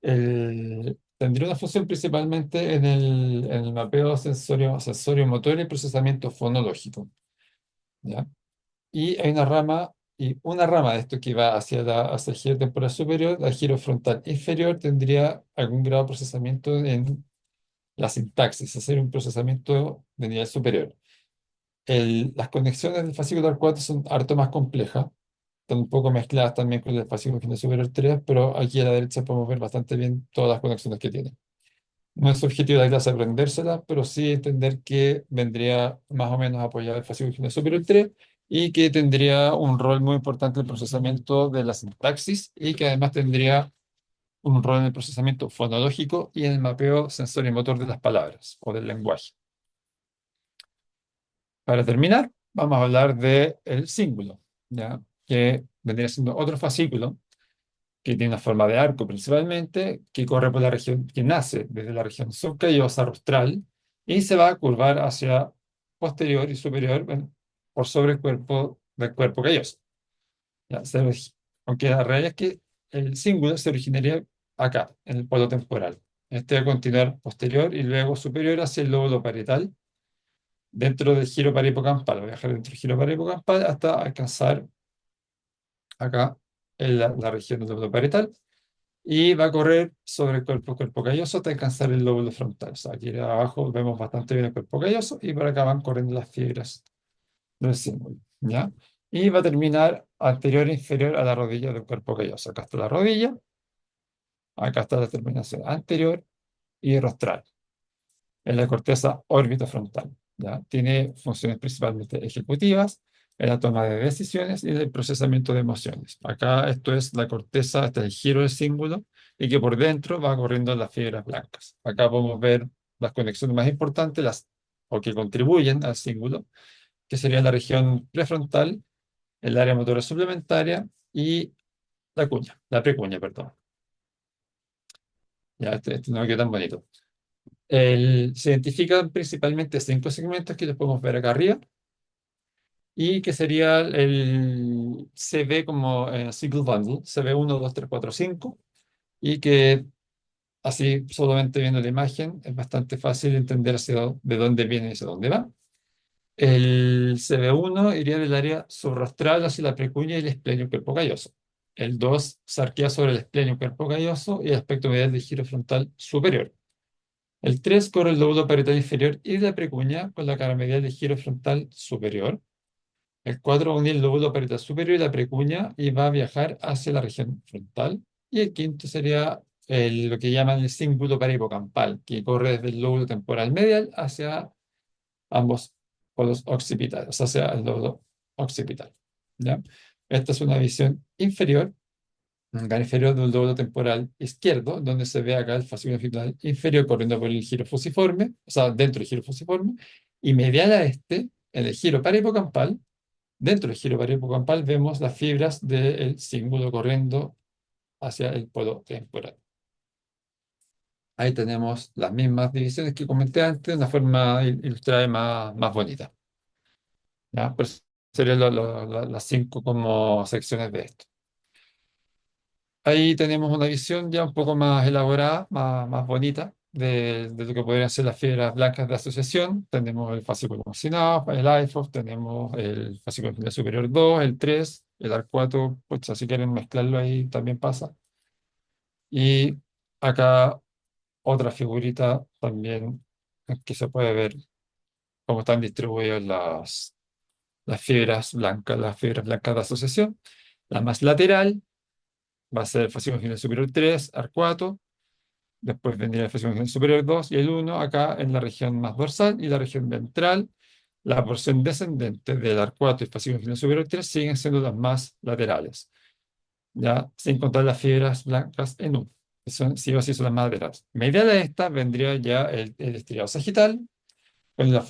Tendría una función principalmente en el mapeo sensorio-motor y procesamiento fonológico. ¿Ya? Y hay una rama de esto que va hacia el giro temporal superior, el giro frontal inferior tendría algún grado de procesamiento en la sintaxis, hacer un procesamiento de nivel superior. Las conexiones del fascículo arcuato son harto más complejas, están un poco mezcladas también con el fascículo final superior 3, pero aquí a la derecha podemos ver bastante bien todas las conexiones que tiene. No es objetivo de la clase aprendérsela, pero sí entender que vendría más o menos apoyado el fascículo final superior 3 y que tendría un rol muy importante en el procesamiento de la sintaxis y que además tendría un rol en el procesamiento fonológico y en el mapeo sensorimotor de las palabras o del lenguaje. Para terminar, vamos a hablar del cíngulo, ¿ya? Que vendría siendo otro fascículo que tiene una forma de arco principalmente, que corre por la región, que nace desde la región subcallosa rostral y se va a curvar hacia posterior y superior, bueno, por sobre el cuerpo del cuerpo calloso. ¿Ya? Aunque la realidad es que el cíngulo se originaría acá, en el polo temporal. Este va a continuar posterior y luego superior hacia el lóbulo parietal dentro del giro parihipocampal, va a viajar dentro del giro parihipocampal hasta alcanzar acá en la región del lóbulo parietal y va a correr sobre el cuerpo calloso hasta alcanzar el lóbulo frontal. O sea, aquí abajo vemos bastante bien el cuerpo calloso y por acá van corriendo las fibras del símbolo, ¿ya? Y va a terminar anterior e inferior a la rodilla del cuerpo calloso. Acá está la rodilla, acá está la terminación anterior y rostral en la corteza orbitofrontal, ¿ya? Tiene funciones principalmente ejecutivas, en la toma de decisiones y en el procesamiento de emociones. Acá esto es la corteza, este es el giro del cíngulo, y que por dentro va corriendo las fibras blancas. Acá podemos ver las conexiones más importantes, o que contribuyen al cíngulo, que sería la región prefrontal, el área motora suplementaria y la precuña, perdón. Ya, este no quedó tan bonito. Se identifican principalmente 5 segmentos que los podemos ver acá arriba y que sería el CV como single bundle, CV1, 2, 3, 4, 5, y que así solamente viendo la imagen es bastante fácil entender de dónde viene y hacia dónde va. El CV1 iría del área subrostral hacia la precunia y el esplenio cuerpo calloso. El 2 se arquea sobre el esplenio cuerpo calloso y el aspecto medial del giro frontal superior. El 3 corre el lóbulo parietal inferior y la precuña con la cara medial del giro frontal superior. El 4 va a unir el lóbulo parietal superior y la precuña y va a viajar hacia la región frontal. Y el quinto sería lo que llaman el cíngulo parihipocampal, que corre desde el lóbulo temporal medial hacia ambos polos occipitales, o sea, hacia el lóbulo occipital. ¿Ya? Esta es una visión inferior, acá inferior del lóbulo temporal izquierdo, donde se ve acá el fascículo occipital inferior corriendo por el giro fusiforme, o sea, dentro del giro fusiforme, y medial a este, en el giro parihipocampal, dentro del giro parihipocampal vemos las fibras del cíngulo corriendo hacia el polo temporal. Ahí tenemos las mismas divisiones que comenté antes, de una forma ilustrada y más bonita. ¿Ya? Pues serían las 5 como secciones de esto. Ahí tenemos una visión ya un poco más elaborada, más bonita, de lo que podrían ser las fibras blancas de asociación. Tenemos el fascículo marginado, el IFOF, tenemos el fascículo superior 2, el 3, El arcuato, pues si quieren mezclarlo ahí también pasa. Y acá otra figurita también que se puede ver cómo están distribuidas las fibras blancas de asociación. La más lateral va a ser el fascículo genital superior 3 arcuato. Después vendría el fascículo genital superior 2 y el uno acá en la región más dorsal y la región ventral. La porción descendente del arcuato y fascículo genital superior 3 siguen siendo las más laterales, ya sin contar las fibras blancas en U, que son, sí o sí son las más laterales. Medial a esta vendría ya el estriado sagital, con las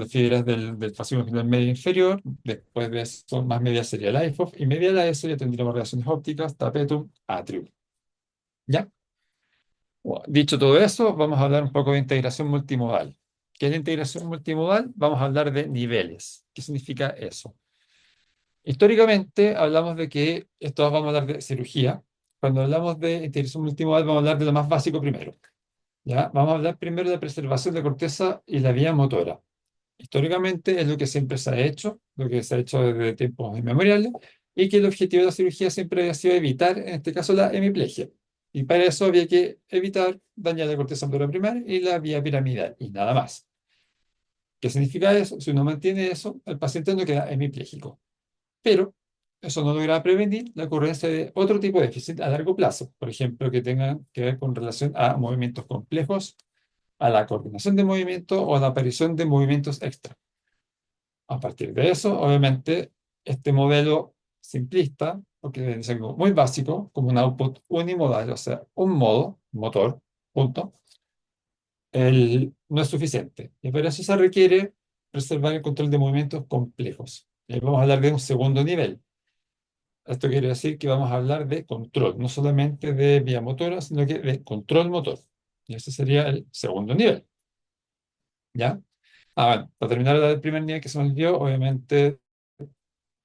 fibras del fascículo genital medio inferior. Después de eso, más medial sería el IFOF, y medial a eso ya tendríamos relaciones ópticas, tapetum, atrium. ¿Ya? Bueno, dicho todo eso, vamos a hablar un poco de integración multimodal. ¿Qué es la integración multimodal? Vamos a hablar de niveles. ¿Qué significa eso? Históricamente hablamos de que, esto vamos a hablar de cirugía. Cuando hablamos de integración multimodal, vamos a hablar de lo más básico primero. ¿Ya? Vamos a hablar primero de preservación de corteza y la vía motora. Históricamente es lo que siempre se ha hecho, lo que se ha hecho desde tiempos inmemoriales, y que el objetivo de la cirugía siempre había sido evitar, en este caso, la hemiplegia. Y para eso había que evitar dañar la corteza motora primaria y la vía piramidal, y nada más. ¿Qué significa eso? Si uno mantiene eso, el paciente no queda hemipléjico. Pero eso no logra prevenir la ocurrencia de otro tipo de déficit a largo plazo, por ejemplo, que tengan que ver con relación a movimientos complejos, a la coordinación de movimiento o a la aparición de movimientos extra. A partir de eso, obviamente, este modelo simplista, porque es algo muy básico, como un output unimodal, o sea, un modo, motor, punto, no es suficiente. Y para eso se requiere preservar el control de movimientos complejos. Y ahí vamos a hablar de un segundo nivel. Esto quiere decir que vamos a hablar de control, no solamente de vía motora, sino que de control motor. Y ese sería el segundo nivel. ¿Ya? Bueno, para terminar el primer nivel que se me olvidó, obviamente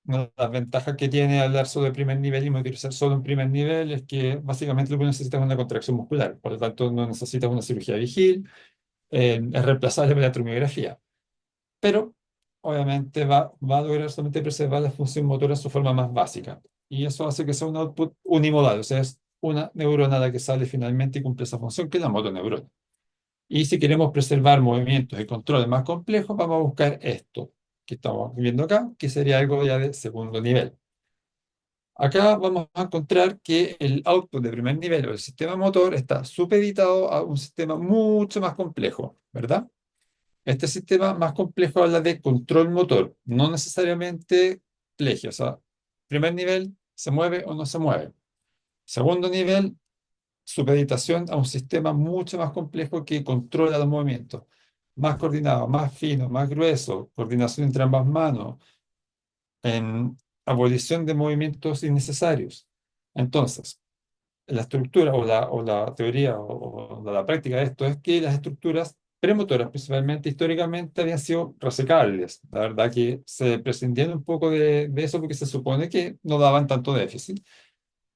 una de las ventajas que tiene hablar solo de primer nivel y utilizar solo un primer nivel es que básicamente lo que necesitas es una contracción muscular, por lo tanto no necesitas una cirugía vigil, es reemplazable por la tomografía, pero obviamente va a lograr solamente preservar la función motora en su forma más básica, y eso hace que sea un output unimodal, o sea, es una neurona la que sale finalmente y cumple esa función que es la motoneurona. Y si queremos preservar movimientos y controles más complejos, vamos a buscar esto que estamos viendo acá, que sería algo ya de segundo nivel. Acá vamos a encontrar que el output de primer nivel o el sistema motor está supeditado a un sistema mucho más complejo, ¿verdad? Este sistema más complejo habla de control motor, no necesariamente plegia, o sea, primer nivel se mueve o no se mueve. Segundo nivel, supeditación a un sistema mucho más complejo que controla los movimientos, más coordinado, más fino, más grueso, coordinación entre ambas manos, en abolición de movimientos innecesarios. Entonces, la estructura o la teoría o la práctica de esto es que las estructuras premotoras, principalmente históricamente, habían sido resecables. La verdad que se prescindían un poco de eso porque se supone que no daban tanto déficit.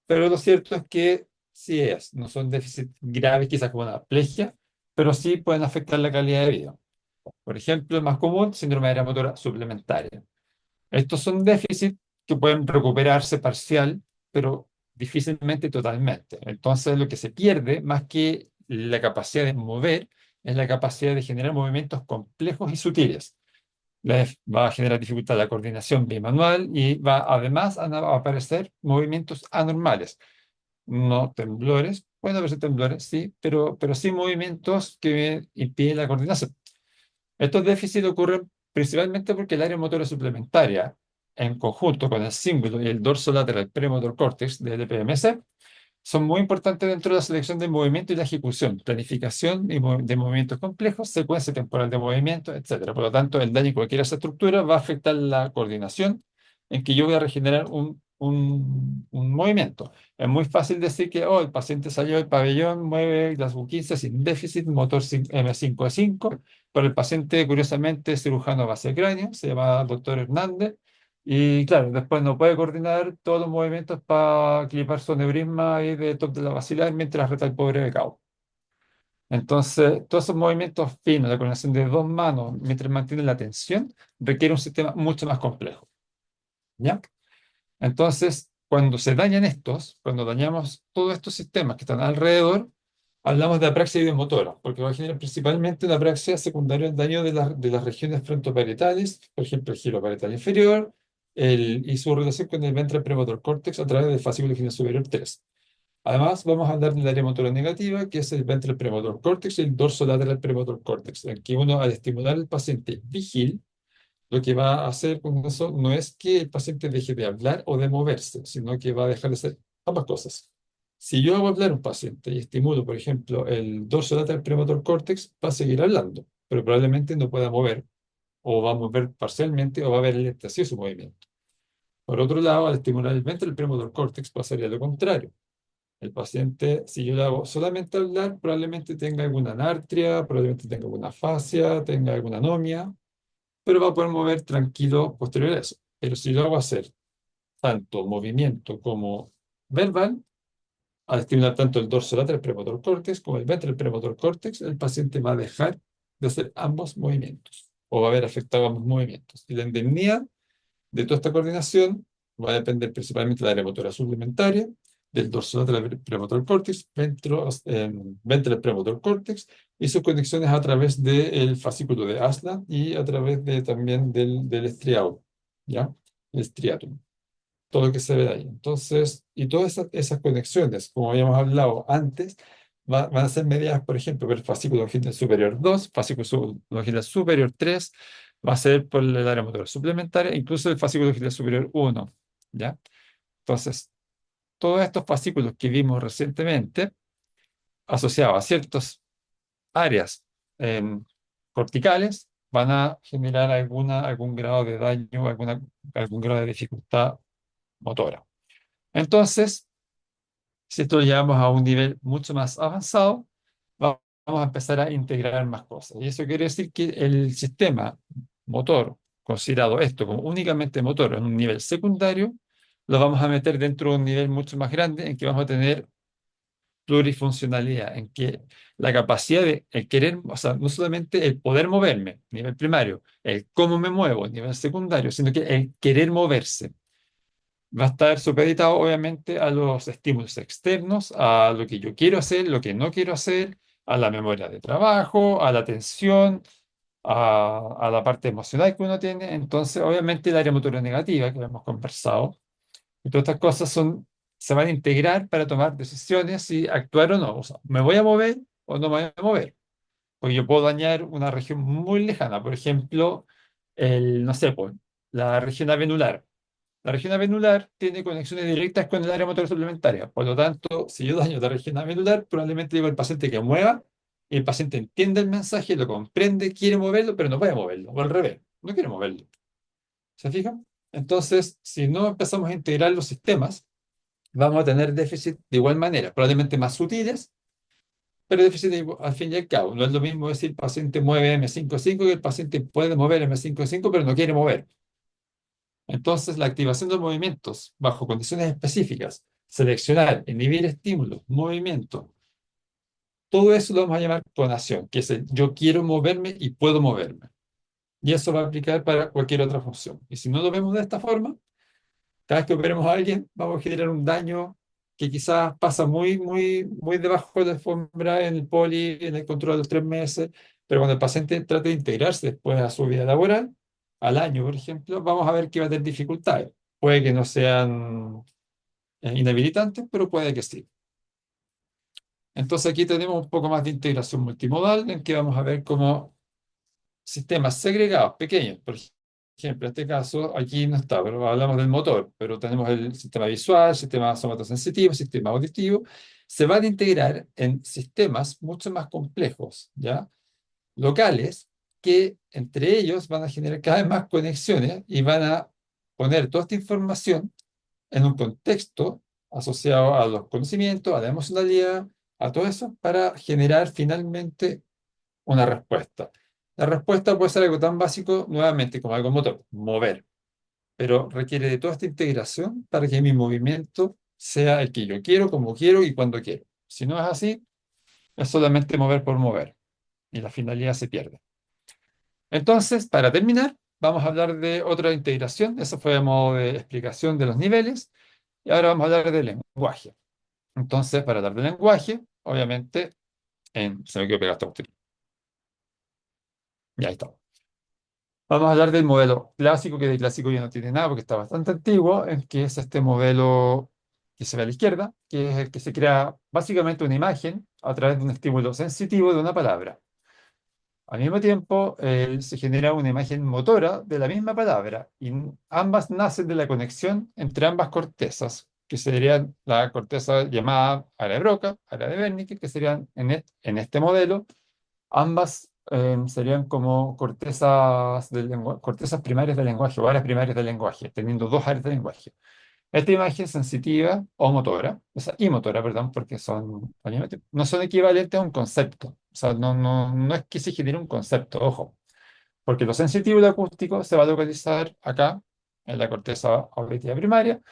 Pero lo cierto es que sí no son déficits graves, quizás como una plegia, pero sí pueden afectar la calidad de vida. Por ejemplo, el más común, síndrome de área motora suplementaria. Estos son déficits que pueden recuperarse parcial, pero difícilmente totalmente. Entonces, lo que se pierde, más que la capacidad de mover, es la capacidad de generar movimientos complejos y sutiles. Va a generar dificultad la coordinación bimanual y va además a aparecer movimientos anormales. No temblores, pueden haber temblores, sí, pero sí movimientos que impiden la coordinación. Estos déficits ocurren principalmente porque el área motora suplementaria, en conjunto con el cíngulo y el dorso lateral premotor cortex del PMC, son muy importantes dentro de la selección del movimiento y la ejecución, planificación de movimientos complejos, secuencia temporal de movimiento, etcétera. Por lo tanto, el daño en cualquier de esas estructuras va a afectar la coordinación en que yo voy a regenerar un movimiento. Es muy fácil decir que el paciente salió del pabellón, mueve las U15 sin déficit, motor M5E5, pero el paciente, curiosamente, es cirujano base cráneo, se llama doctor Hernández, y claro, después no puede coordinar todos los movimientos para clipar su aneurisma ahí de top de la basilar mientras reta el pobre becado. Entonces, todos esos movimientos finos, la coordinación de dos manos mientras mantiene la tensión, requiere un sistema mucho más complejo. ¿Ya? Entonces, cuando se dañan estos, cuando dañamos todos estos sistemas que están alrededor, hablamos de apraxia ideomotora, porque va a generar principalmente una apraxia secundaria al daño de las regiones frontoparietales, por ejemplo, el giro parietal inferior, y su relación con el ventral premotor córtex a través del fascículo genital superior 3. Además, vamos a hablar del área motora negativa, que es el ventral premotor córtex y el dorso lateral premotor córtex, en que uno, al estimular al paciente vigil, lo que va a hacer con eso no es que el paciente deje de hablar o de moverse, sino que va a dejar de hacer ambas cosas. Si yo hago hablar a un paciente y estimulo, por ejemplo, el dorso lateral premotor córtex, va a seguir hablando, pero probablemente no pueda mover, o va a mover parcialmente, o va a haber lentecido su movimiento. Por otro lado, al estimular el ventral premotor córtex, pasaría lo contrario. El paciente, si yo le hago solamente hablar, probablemente tenga alguna anartria, probablemente tenga alguna afasia, tenga alguna anomia, pero va a poder mover tranquilo posterior a eso. Pero si lo hago hacer tanto movimiento como verbal, al estimular tanto el dorso lateral premotor córtex como el ventral premotor córtex, el paciente va a dejar de hacer ambos movimientos o va a haber afectado ambos movimientos. Y la endemnidad de toda esta coordinación va a depender principalmente de la área motora suplementaria, del dorsolateral premotor córtex, ventral premotor córtex y sus conexiones a través del fascículo de Aslan y a través también del estriado, ¿ya? El striatum, todo lo que se ve de ahí. Entonces, y todas esas conexiones, como habíamos hablado antes, van a ser medidas, por ejemplo, por el fascículo longitudinal superior 2, fascículo longitudinal superior 3, va a ser por el área motora suplementaria, incluso el fascículo longitudinal superior 1, ¿ya? Entonces, todos estos fascículos que vimos recientemente, asociados a ciertas áreas em, corticales, van a generar algún grado de daño, algún grado de dificultad motora. Entonces, si esto lo llevamos a un nivel mucho más avanzado, vamos a empezar a integrar más cosas. Y eso quiere decir que el sistema motor, considerado esto como únicamente motor en un nivel secundario, lo vamos a meter dentro de un nivel mucho más grande en que vamos a tener plurifuncionalidad, en que la capacidad de el querer, o sea, no solamente el poder moverme, nivel primario, el cómo me muevo, nivel secundario, sino que el querer moverse va a estar supeditado obviamente a los estímulos externos, a lo que yo quiero hacer, lo que no quiero hacer, a la memoria de trabajo, a la atención, a la parte emocional que uno tiene. Entonces, obviamente, el área motora negativa que hemos conversado, y todas estas cosas se van a integrar para tomar decisiones si actuar o no. O sea, ¿me voy a mover o no me voy a mover? Porque yo puedo dañar una región muy lejana, por ejemplo, no sé, pues, la región avenular. La región avenular tiene conexiones directas con el área motora suplementaria. Por lo tanto, si yo daño la región avenular, probablemente digo al paciente que mueva, y el paciente entiende el mensaje, lo comprende, quiere moverlo, pero no puede moverlo. O al revés, no quiere moverlo. ¿Se fijan? Entonces, si no empezamos a integrar los sistemas, vamos a tener déficit de igual manera, probablemente más sutiles, pero déficit al fin y al cabo. No es lo mismo decir el paciente mueve M5-5 que el paciente puede mover M5-5, pero no quiere mover. Entonces, la activación de movimientos bajo condiciones específicas, seleccionar, inhibir estímulos, movimiento, todo eso lo vamos a llamar clonación, que es el yo quiero moverme y puedo moverme. Y eso va a aplicar para cualquier otra función. Y si no lo vemos de esta forma, cada vez que operemos a alguien, vamos a generar un daño que quizás pasa muy, muy, muy debajo de la alfombra en el poli, en el control de los 3 meses, pero cuando el paciente trate de integrarse después a su vida laboral, al año, por ejemplo, vamos a ver que va a tener dificultades. Puede que no sean inhabilitantes, pero puede que sí. Entonces aquí tenemos un poco más de integración multimodal, en que vamos a ver cómo sistemas segregados, pequeños. Por ejemplo, en este caso, aquí no está, pero hablamos del motor, pero tenemos el sistema visual, sistema somatosensitivo, sistema auditivo. Se van a integrar en sistemas mucho más complejos, ¿ya? Locales, que entre ellos van a generar cada vez más conexiones y van a poner toda esta información en un contexto asociado a los conocimientos, a la emocionalidad, a todo eso, para generar finalmente una respuesta. La respuesta puede ser algo tan básico, nuevamente, como algo motor, mover, pero requiere de toda esta integración para que mi movimiento sea el que yo quiero, como quiero y cuando quiero. Si no es así, es solamente mover por mover y la finalidad se pierde. Entonces, para terminar, vamos a hablar de otra integración. Eso fue a modo de explicación de los niveles. Y ahora vamos a hablar del lenguaje. Entonces, para hablar del lenguaje, obviamente, se me quedó pegado esta cuestión. Ya está. Vamos a hablar del modelo clásico, que de clásico ya no tiene nada porque está bastante antiguo, en que es este modelo que se ve a la izquierda, que es el que se crea básicamente una imagen a través de un estímulo sensitivo de una palabra. Al mismo tiempo, se genera una imagen motora de la misma palabra y ambas nacen de la conexión entre ambas cortezas, que serían la corteza llamada área de Broca, área de Wernicke, que serían en este modelo. Ambas serían como cortezas primarias del lenguaje o áreas primarias del lenguaje, teniendo dos áreas del lenguaje. Esta imagen sensitiva o motora, o sea, y motora, perdón, porque no son equivalentes a un concepto. O sea, no es que se genere un concepto, ojo, porque lo sensitivo y lo acústico se va a localizar acá, en la corteza auditiva primaria,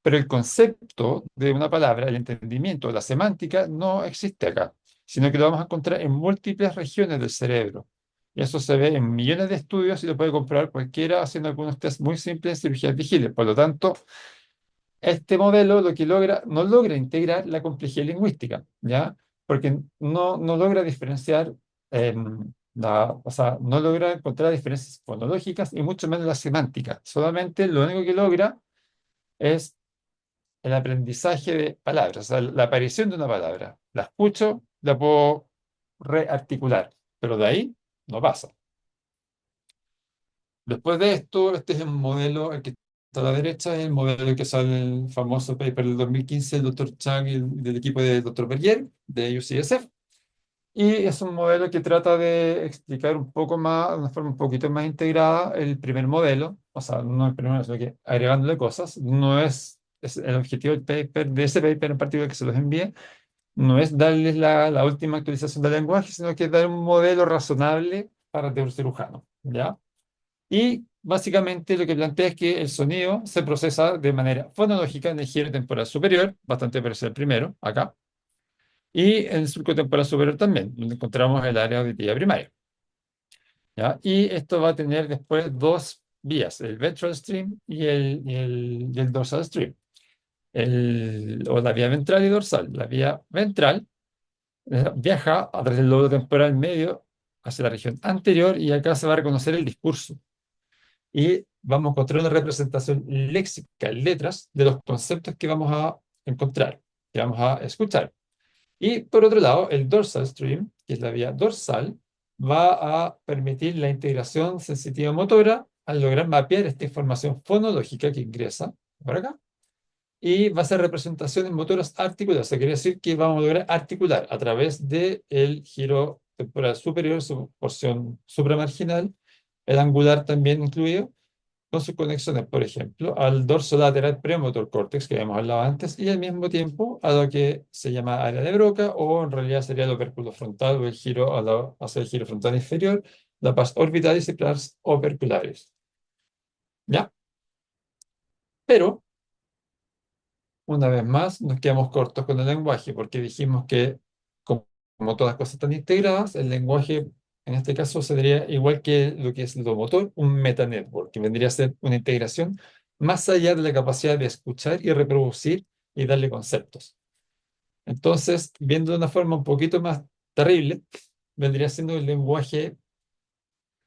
pero el concepto de una palabra, el entendimiento, la semántica, no existe acá, sino que lo vamos a encontrar en múltiples regiones del cerebro. Y eso se ve en millones de estudios y lo puede comprobar cualquiera haciendo algunos tests muy simples en cirugías vigiles. Por lo tanto, este modelo lo que logra, no logra integrar la complejidad lingüística, ¿ya? Porque no logra diferenciar, o sea, no logra encontrar diferencias fonológicas y mucho menos la semántica. Solamente lo único que logra es el aprendizaje de palabras, o sea, la aparición de una palabra. La escucho, la puedo rearticular, pero de ahí no pasa. Después de esto, este es el modelo, el que está a la derecha, es el modelo que sale en el famoso paper del 2015 del doctor Chang y del equipo de doctor Berger, de UCSF. Y es un modelo que trata de explicar un poco más, de una forma un poquito más integrada, el primer modelo, o sea, no el primero, sino que agregándole cosas. No es el objetivo del paper, de ese paper en particular que se los envíe, no es darles la última actualización del lenguaje, sino que es dar un modelo razonable para el cirujano, ¿ya? Y básicamente lo que plantea es que el sonido se procesa de manera fonológica en el giro temporal superior, bastante parecido al primero, acá, y en el surco temporal superior también, donde encontramos el área auditiva primaria. ¿Ya? Y esto va a tener después dos vías, el ventral stream y el dorsal stream, o la vía ventral y dorsal. La vía ventral viaja a través del lobo temporal medio hacia la región anterior y acá se va a reconocer el discurso. Y vamos a encontrar una representación léxica en letras de los conceptos que vamos a encontrar, que vamos a escuchar. Y por otro lado, el dorsal stream, que es la vía dorsal, va a permitir la integración sensitiva motora al lograr mapear esta información fonológica que ingresa por acá. Y va a ser representaciones motoras articuladas. Eso quiere decir que vamos a lograr articular a través del giro temporal superior, su porción supramarginal, el angular también incluido, con sus conexiones, por ejemplo, al dorso lateral premotor córtex que habíamos hablado antes y al mismo tiempo a lo que se llama área de Broca o en realidad sería el opérculo frontal o el giro hacia el giro frontal inferior, la pars orbitalis y pars opercularis. ¿Ya? Pero, una vez más, nos quedamos cortos con el lenguaje porque dijimos que, como todas las cosas están integradas, el lenguaje en este caso sería igual que lo que es lo motor, un metanetwork, que vendría a ser una integración más allá de la capacidad de escuchar y reproducir y darle conceptos. Entonces, viendo de una forma un poquito más terrible, vendría siendo el lenguaje,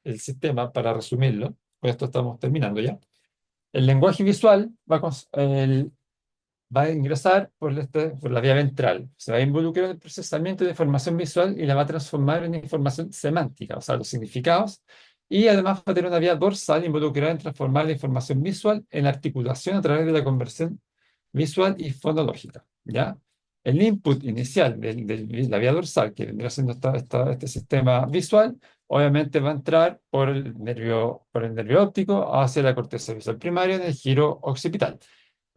el sistema, para resumirlo, con esto estamos terminando ya. El lenguaje visual va a ingresar por la vía ventral, se va a involucrar en el procesamiento de información visual y la va a transformar en información semántica, o sea, los significados, y además va a tener una vía dorsal involucrada en transformar la información visual en articulación a través de la conversión visual y fonológica, ¿ya? El input inicial de la vía dorsal, que vendrá siendo este sistema visual, obviamente va a entrar por el nervio óptico hacia la corteza visual primaria en el giro occipital.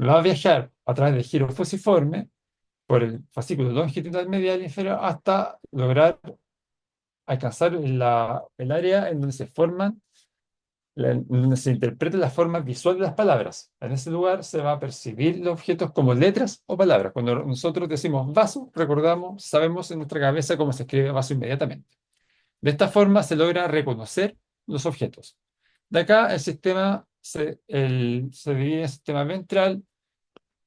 Va a viajar a través del giro fusiforme por el fascículo longitudinal medial inferior hasta lograr alcanzar el área en donde se forman, en donde se interpreta la forma visual de las palabras. En ese lugar se va a percibir los objetos como letras o palabras. Cuando nosotros decimos vaso, recordamos, sabemos en nuestra cabeza cómo se escribe vaso inmediatamente. De esta forma se logra reconocer los objetos. De acá el sistema se divide en sistema ventral,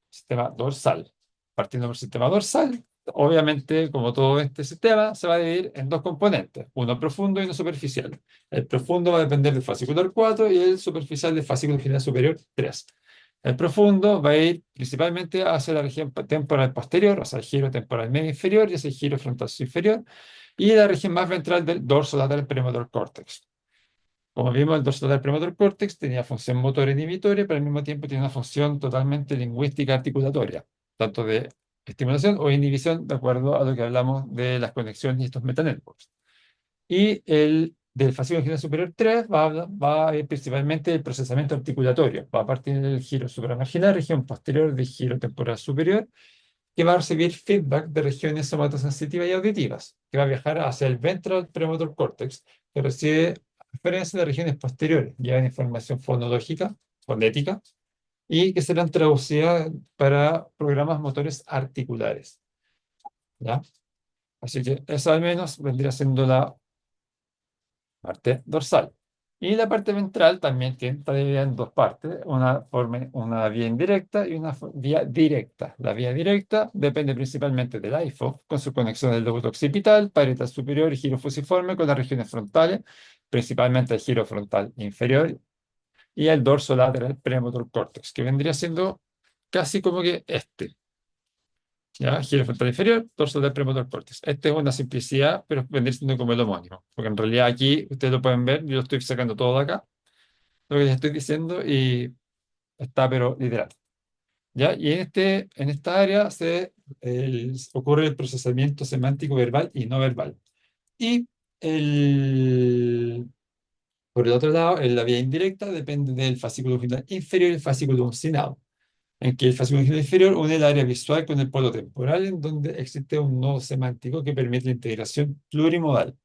sistema dorsal. Partiendo por sistema dorsal, obviamente, como todo este sistema, se va a dividir en dos componentes, uno profundo y uno superficial. El profundo va a depender del fascicular 4 y el superficial del fascículo general superior 3. El profundo va a ir principalmente hacia la región temporal posterior, o sea, el giro temporal medio inferior y ese giro frontal inferior, y la región más ventral del dorso lateral premotor córtex. Como vimos, el dorsolateral premotor córtex tenía función motora inhibitoria, pero al mismo tiempo tiene una función totalmente lingüística articulatoria, tanto de estimulación o inhibición, de acuerdo a lo que hablamos de las conexiones y estos metanetworks. Y el del fascículo general superior 3 va a ir principalmente el procesamiento articulatorio. Va a partir del giro supramarginal, región posterior del giro temporal superior, que va a recibir feedback de regiones somatosensitivas y auditivas, que va a viajar hacia el ventral premotor cortex, que recibe referencia de regiones posteriores, llevan información fonológica, fonética, y que serán traducidas para programas motores articulares, ¿ya? Así que eso al menos vendría siendo la parte dorsal. Y la parte ventral también está dividida en dos partes, una vía indirecta y una vía directa. La vía directa depende principalmente del IFO, con su conexión del lobo occipital, parietal superior y giro fusiforme con las regiones frontales, principalmente el giro frontal inferior y el dorso lateral premotor córtex, que vendría siendo casi como que este. ¿Ya? Giro frontal inferior, dorso del premotor córtex. Esta es una simplicidad, pero vendría siendo como el homónimo. Porque en realidad aquí, ustedes lo pueden ver, yo lo estoy sacando todo de acá, lo que les estoy diciendo, y está, pero literal. ¿Ya? Y en esta área ocurre el procesamiento semántico verbal y no verbal. Y el, por el otro lado, en la vía indirecta depende del fascículo final inferior y el fascículo uncinado, en que el fascículo inferior une el área visual con el polo temporal, en donde existe un nodo semántico que permite la integración plurimodal.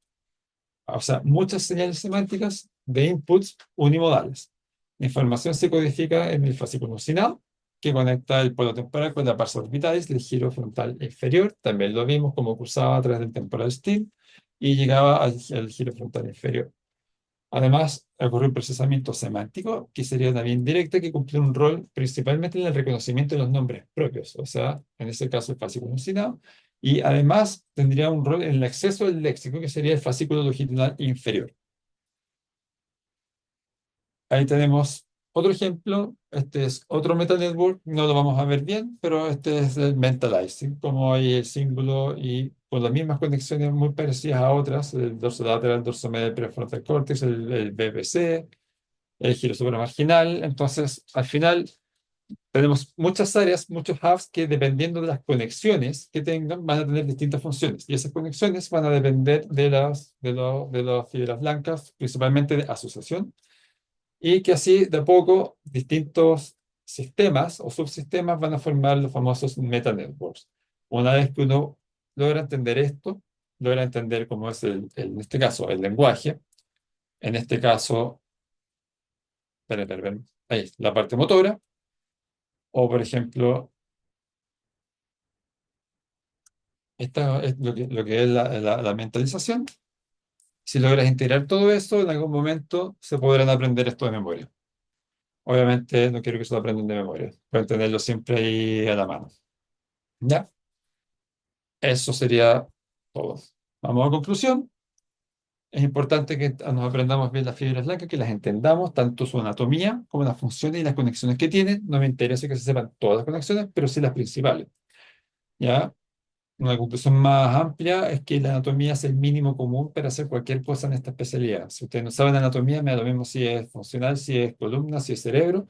O sea, muchas señales semánticas de inputs unimodales. La información se codifica en el fascículo uncinado, que conecta el polo temporal con la pars orbitalis del giro frontal inferior. También lo vimos como cruzaba a través del temporal stem y llegaba al giro frontal inferior. Además, ocurre un procesamiento semántico, que sería una vía indirecta que cumple un rol principalmente en el reconocimiento de los nombres propios, o sea, en este caso el fascículo uncinado, y además tendría un rol en el acceso del léxico, que sería el fascículo longitudinal inferior. Ahí tenemos otro ejemplo, este es otro meta network, no lo vamos a ver bien, pero este es el mentalizing, como hay el símbolo y con las mismas conexiones muy parecidas a otras, el dorso lateral, el dorso medio prefrontal córtex, el BBC, el giro supramarginal. Entonces, al final, tenemos muchas áreas, muchos hubs que dependiendo de las conexiones que tengan, van a tener distintas funciones. Y esas conexiones van a depender de las fibras blancas, principalmente de asociación, y que así, de a poco, distintos sistemas o subsistemas van a formar los famosos meta networks. Una vez que uno logra entender esto, logra entender cómo es en este caso, el lenguaje, en este caso, ahí, la parte motora, o, por ejemplo, esta es lo que es la mentalización. Si logras integrar todo eso, en algún momento se podrán aprender esto de memoria. Obviamente no quiero que se lo aprendan de memoria, pero tenerlo siempre ahí a la mano. ¿Ya? Eso sería todo. Vamos a conclusión. Es importante que nos aprendamos bien las fibras blancas, que las entendamos, tanto su anatomía como las funciones y las conexiones que tienen. No me interesa que se sepan todas las conexiones, pero sí las principales. ¿Ya? Una conclusión más amplia es que la anatomía es el mínimo común para hacer cualquier cosa en esta especialidad. Si ustedes no saben anatomía, me da lo mismo si es funcional, si es columna, si es cerebro,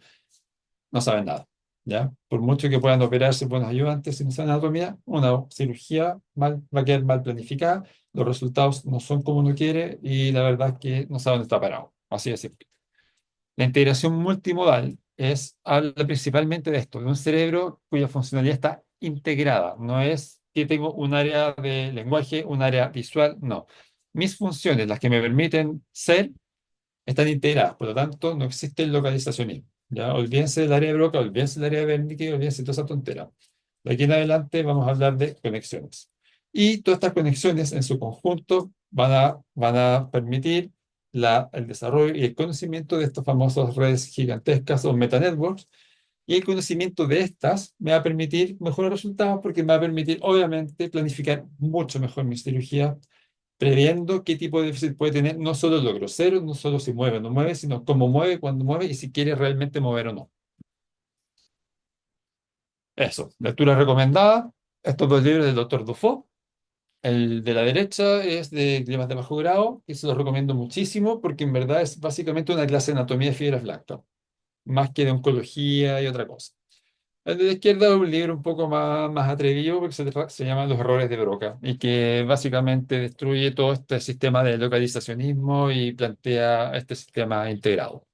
no saben nada. ¿Ya? Por mucho que puedan operarse buenos ayudantes, si no saben anatomía, una cirugía va a quedar mal planificada, los resultados no son como uno quiere y la verdad es que no saben dónde está parado. Así de simple. La integración multimodal habla principalmente de esto, de un cerebro cuya funcionalidad está integrada. No es que tengo un área de lenguaje, un área visual, no. Mis funciones, las que me permiten ser, están integradas, por lo tanto, no existe el localizacionismo. ¿Ya? Olvídense del área de Broca, olvídense del área de Wernicke, olvídense de toda esa tontera. De aquí en adelante vamos a hablar de conexiones. Y todas estas conexiones en su conjunto van a permitir el desarrollo y el conocimiento de estas famosas redes gigantescas o metanetworks. Y el conocimiento de estas me va a permitir mejores resultados porque me va a permitir, obviamente, planificar mucho mejor mi cirugía, previendo qué tipo de déficit puede tener, no solo los groseros, no solo si mueve o no mueve, sino cómo mueve, cuándo mueve y si quiere realmente mover o no. Eso, lectura recomendada. Estos dos libros del doctor Dufault. El de la derecha es de climas de bajo grado y se los recomiendo muchísimo porque en verdad es básicamente una clase de anatomía de fibras lácteas, más que de oncología y otra cosa. El de la izquierda es un libro un poco más atrevido porque se llama Los errores de Broca y que básicamente destruye todo este sistema de localizacionismo y plantea este sistema integrado.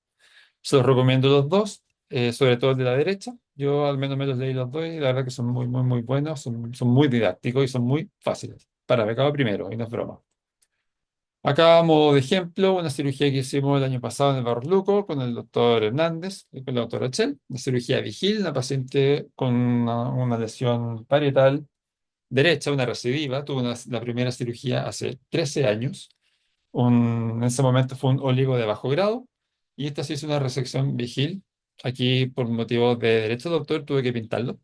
Se los recomiendo los dos, sobre todo el de la derecha. Yo al menos me los leí los dos y la verdad que son muy, muy, muy buenos, son muy didácticos y son muy fáciles. Para becado primero, y no es broma. Acá, a modo de ejemplo, una cirugía que hicimos el año pasado en el Barros Luco con el doctor Hernández y con la doctora Achel, una cirugía vigil, una paciente con una lesión parietal derecha, una recidiva, tuvo la primera cirugía hace 13 años. En ese momento fue un óligo de bajo grado y esta se hizo una resección vigil. Aquí, por motivos de derecho doctor, tuve que pintarlo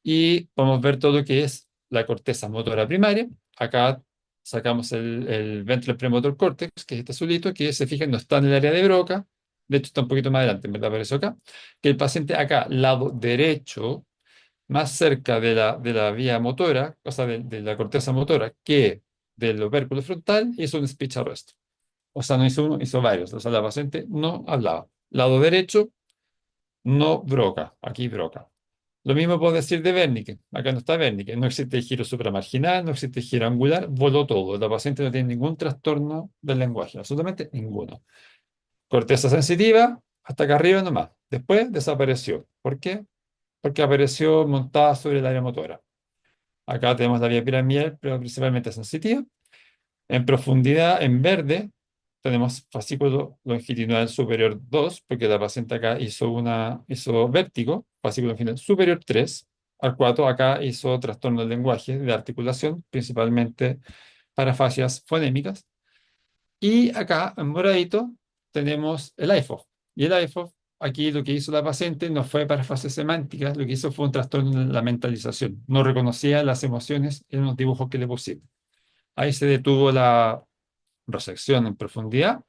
y podemos ver todo lo que es la corteza motora primaria. Acá sacamos el ventral premotor cortex, que es este azulito, que se fijan no está en el área de Broca, de hecho está un poquito más adelante, en verdad, por eso acá, que el paciente acá, lado derecho, más cerca de la vía motora, o sea, de la corteza motora, que del opérculo frontal, hizo un speech arrest. O sea, no hizo uno, hizo varios. O sea, la paciente no hablaba. Lado derecho, no Broca, aquí Broca. Lo mismo puedo decir de Wernicke. Acá no está Wernicke. No existe el giro supramarginal, no existe el giro angular, voló todo. La paciente no tiene ningún trastorno del lenguaje, absolutamente ninguno. Corteza sensitiva, hasta acá arriba nomás. Después desapareció. ¿Por qué? Porque apareció montada sobre el área motora. Acá tenemos la vía piramidal, pero principalmente sensitiva. En profundidad, en verde, tenemos fascículo longitudinal superior 2 porque la paciente acá hizo vértigo, fascículo longitudinal superior 3 al 4 acá hizo trastorno del lenguaje, de articulación, principalmente parafasias fonémicas. Y acá, en moradito, tenemos el IFOF. Y el IFOF, aquí lo que hizo la paciente no fue parafasias semánticas, lo que hizo fue un trastorno en la mentalización. No reconocía las emociones en los dibujos que le pusimos. Ahí se detuvo la resección en profundidad.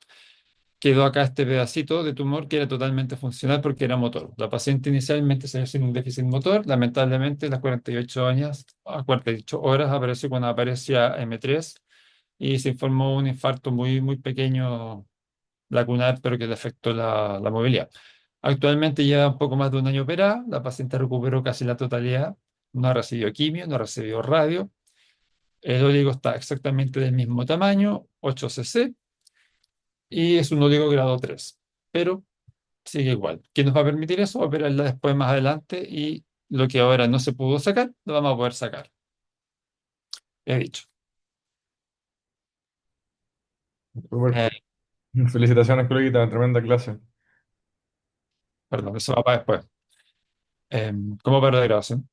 Quedó acá este pedacito de tumor que era totalmente funcional porque era motor. La paciente inicialmente se sin un déficit motor. Lamentablemente, a las 48 horas apareció cuando aparecía M3 y se informó un infarto muy, muy pequeño lacunar, pero que le afectó la movilidad. Actualmente lleva un poco más de un año operada. La paciente recuperó casi la totalidad. No ha recibido quimio, no ha recibido radio. El óligo está exactamente del mismo tamaño, 8 cc, y es un óligo grado 3, pero sigue igual. ¿Qué nos va a permitir eso? Operarla después más adelante y lo que ahora no se pudo sacar, lo vamos a poder sacar. He dicho. Súper. Eh, Felicitaciones, coleguita, tremenda clase. Perdón, eso va para después. ¿Cómo para la grabación?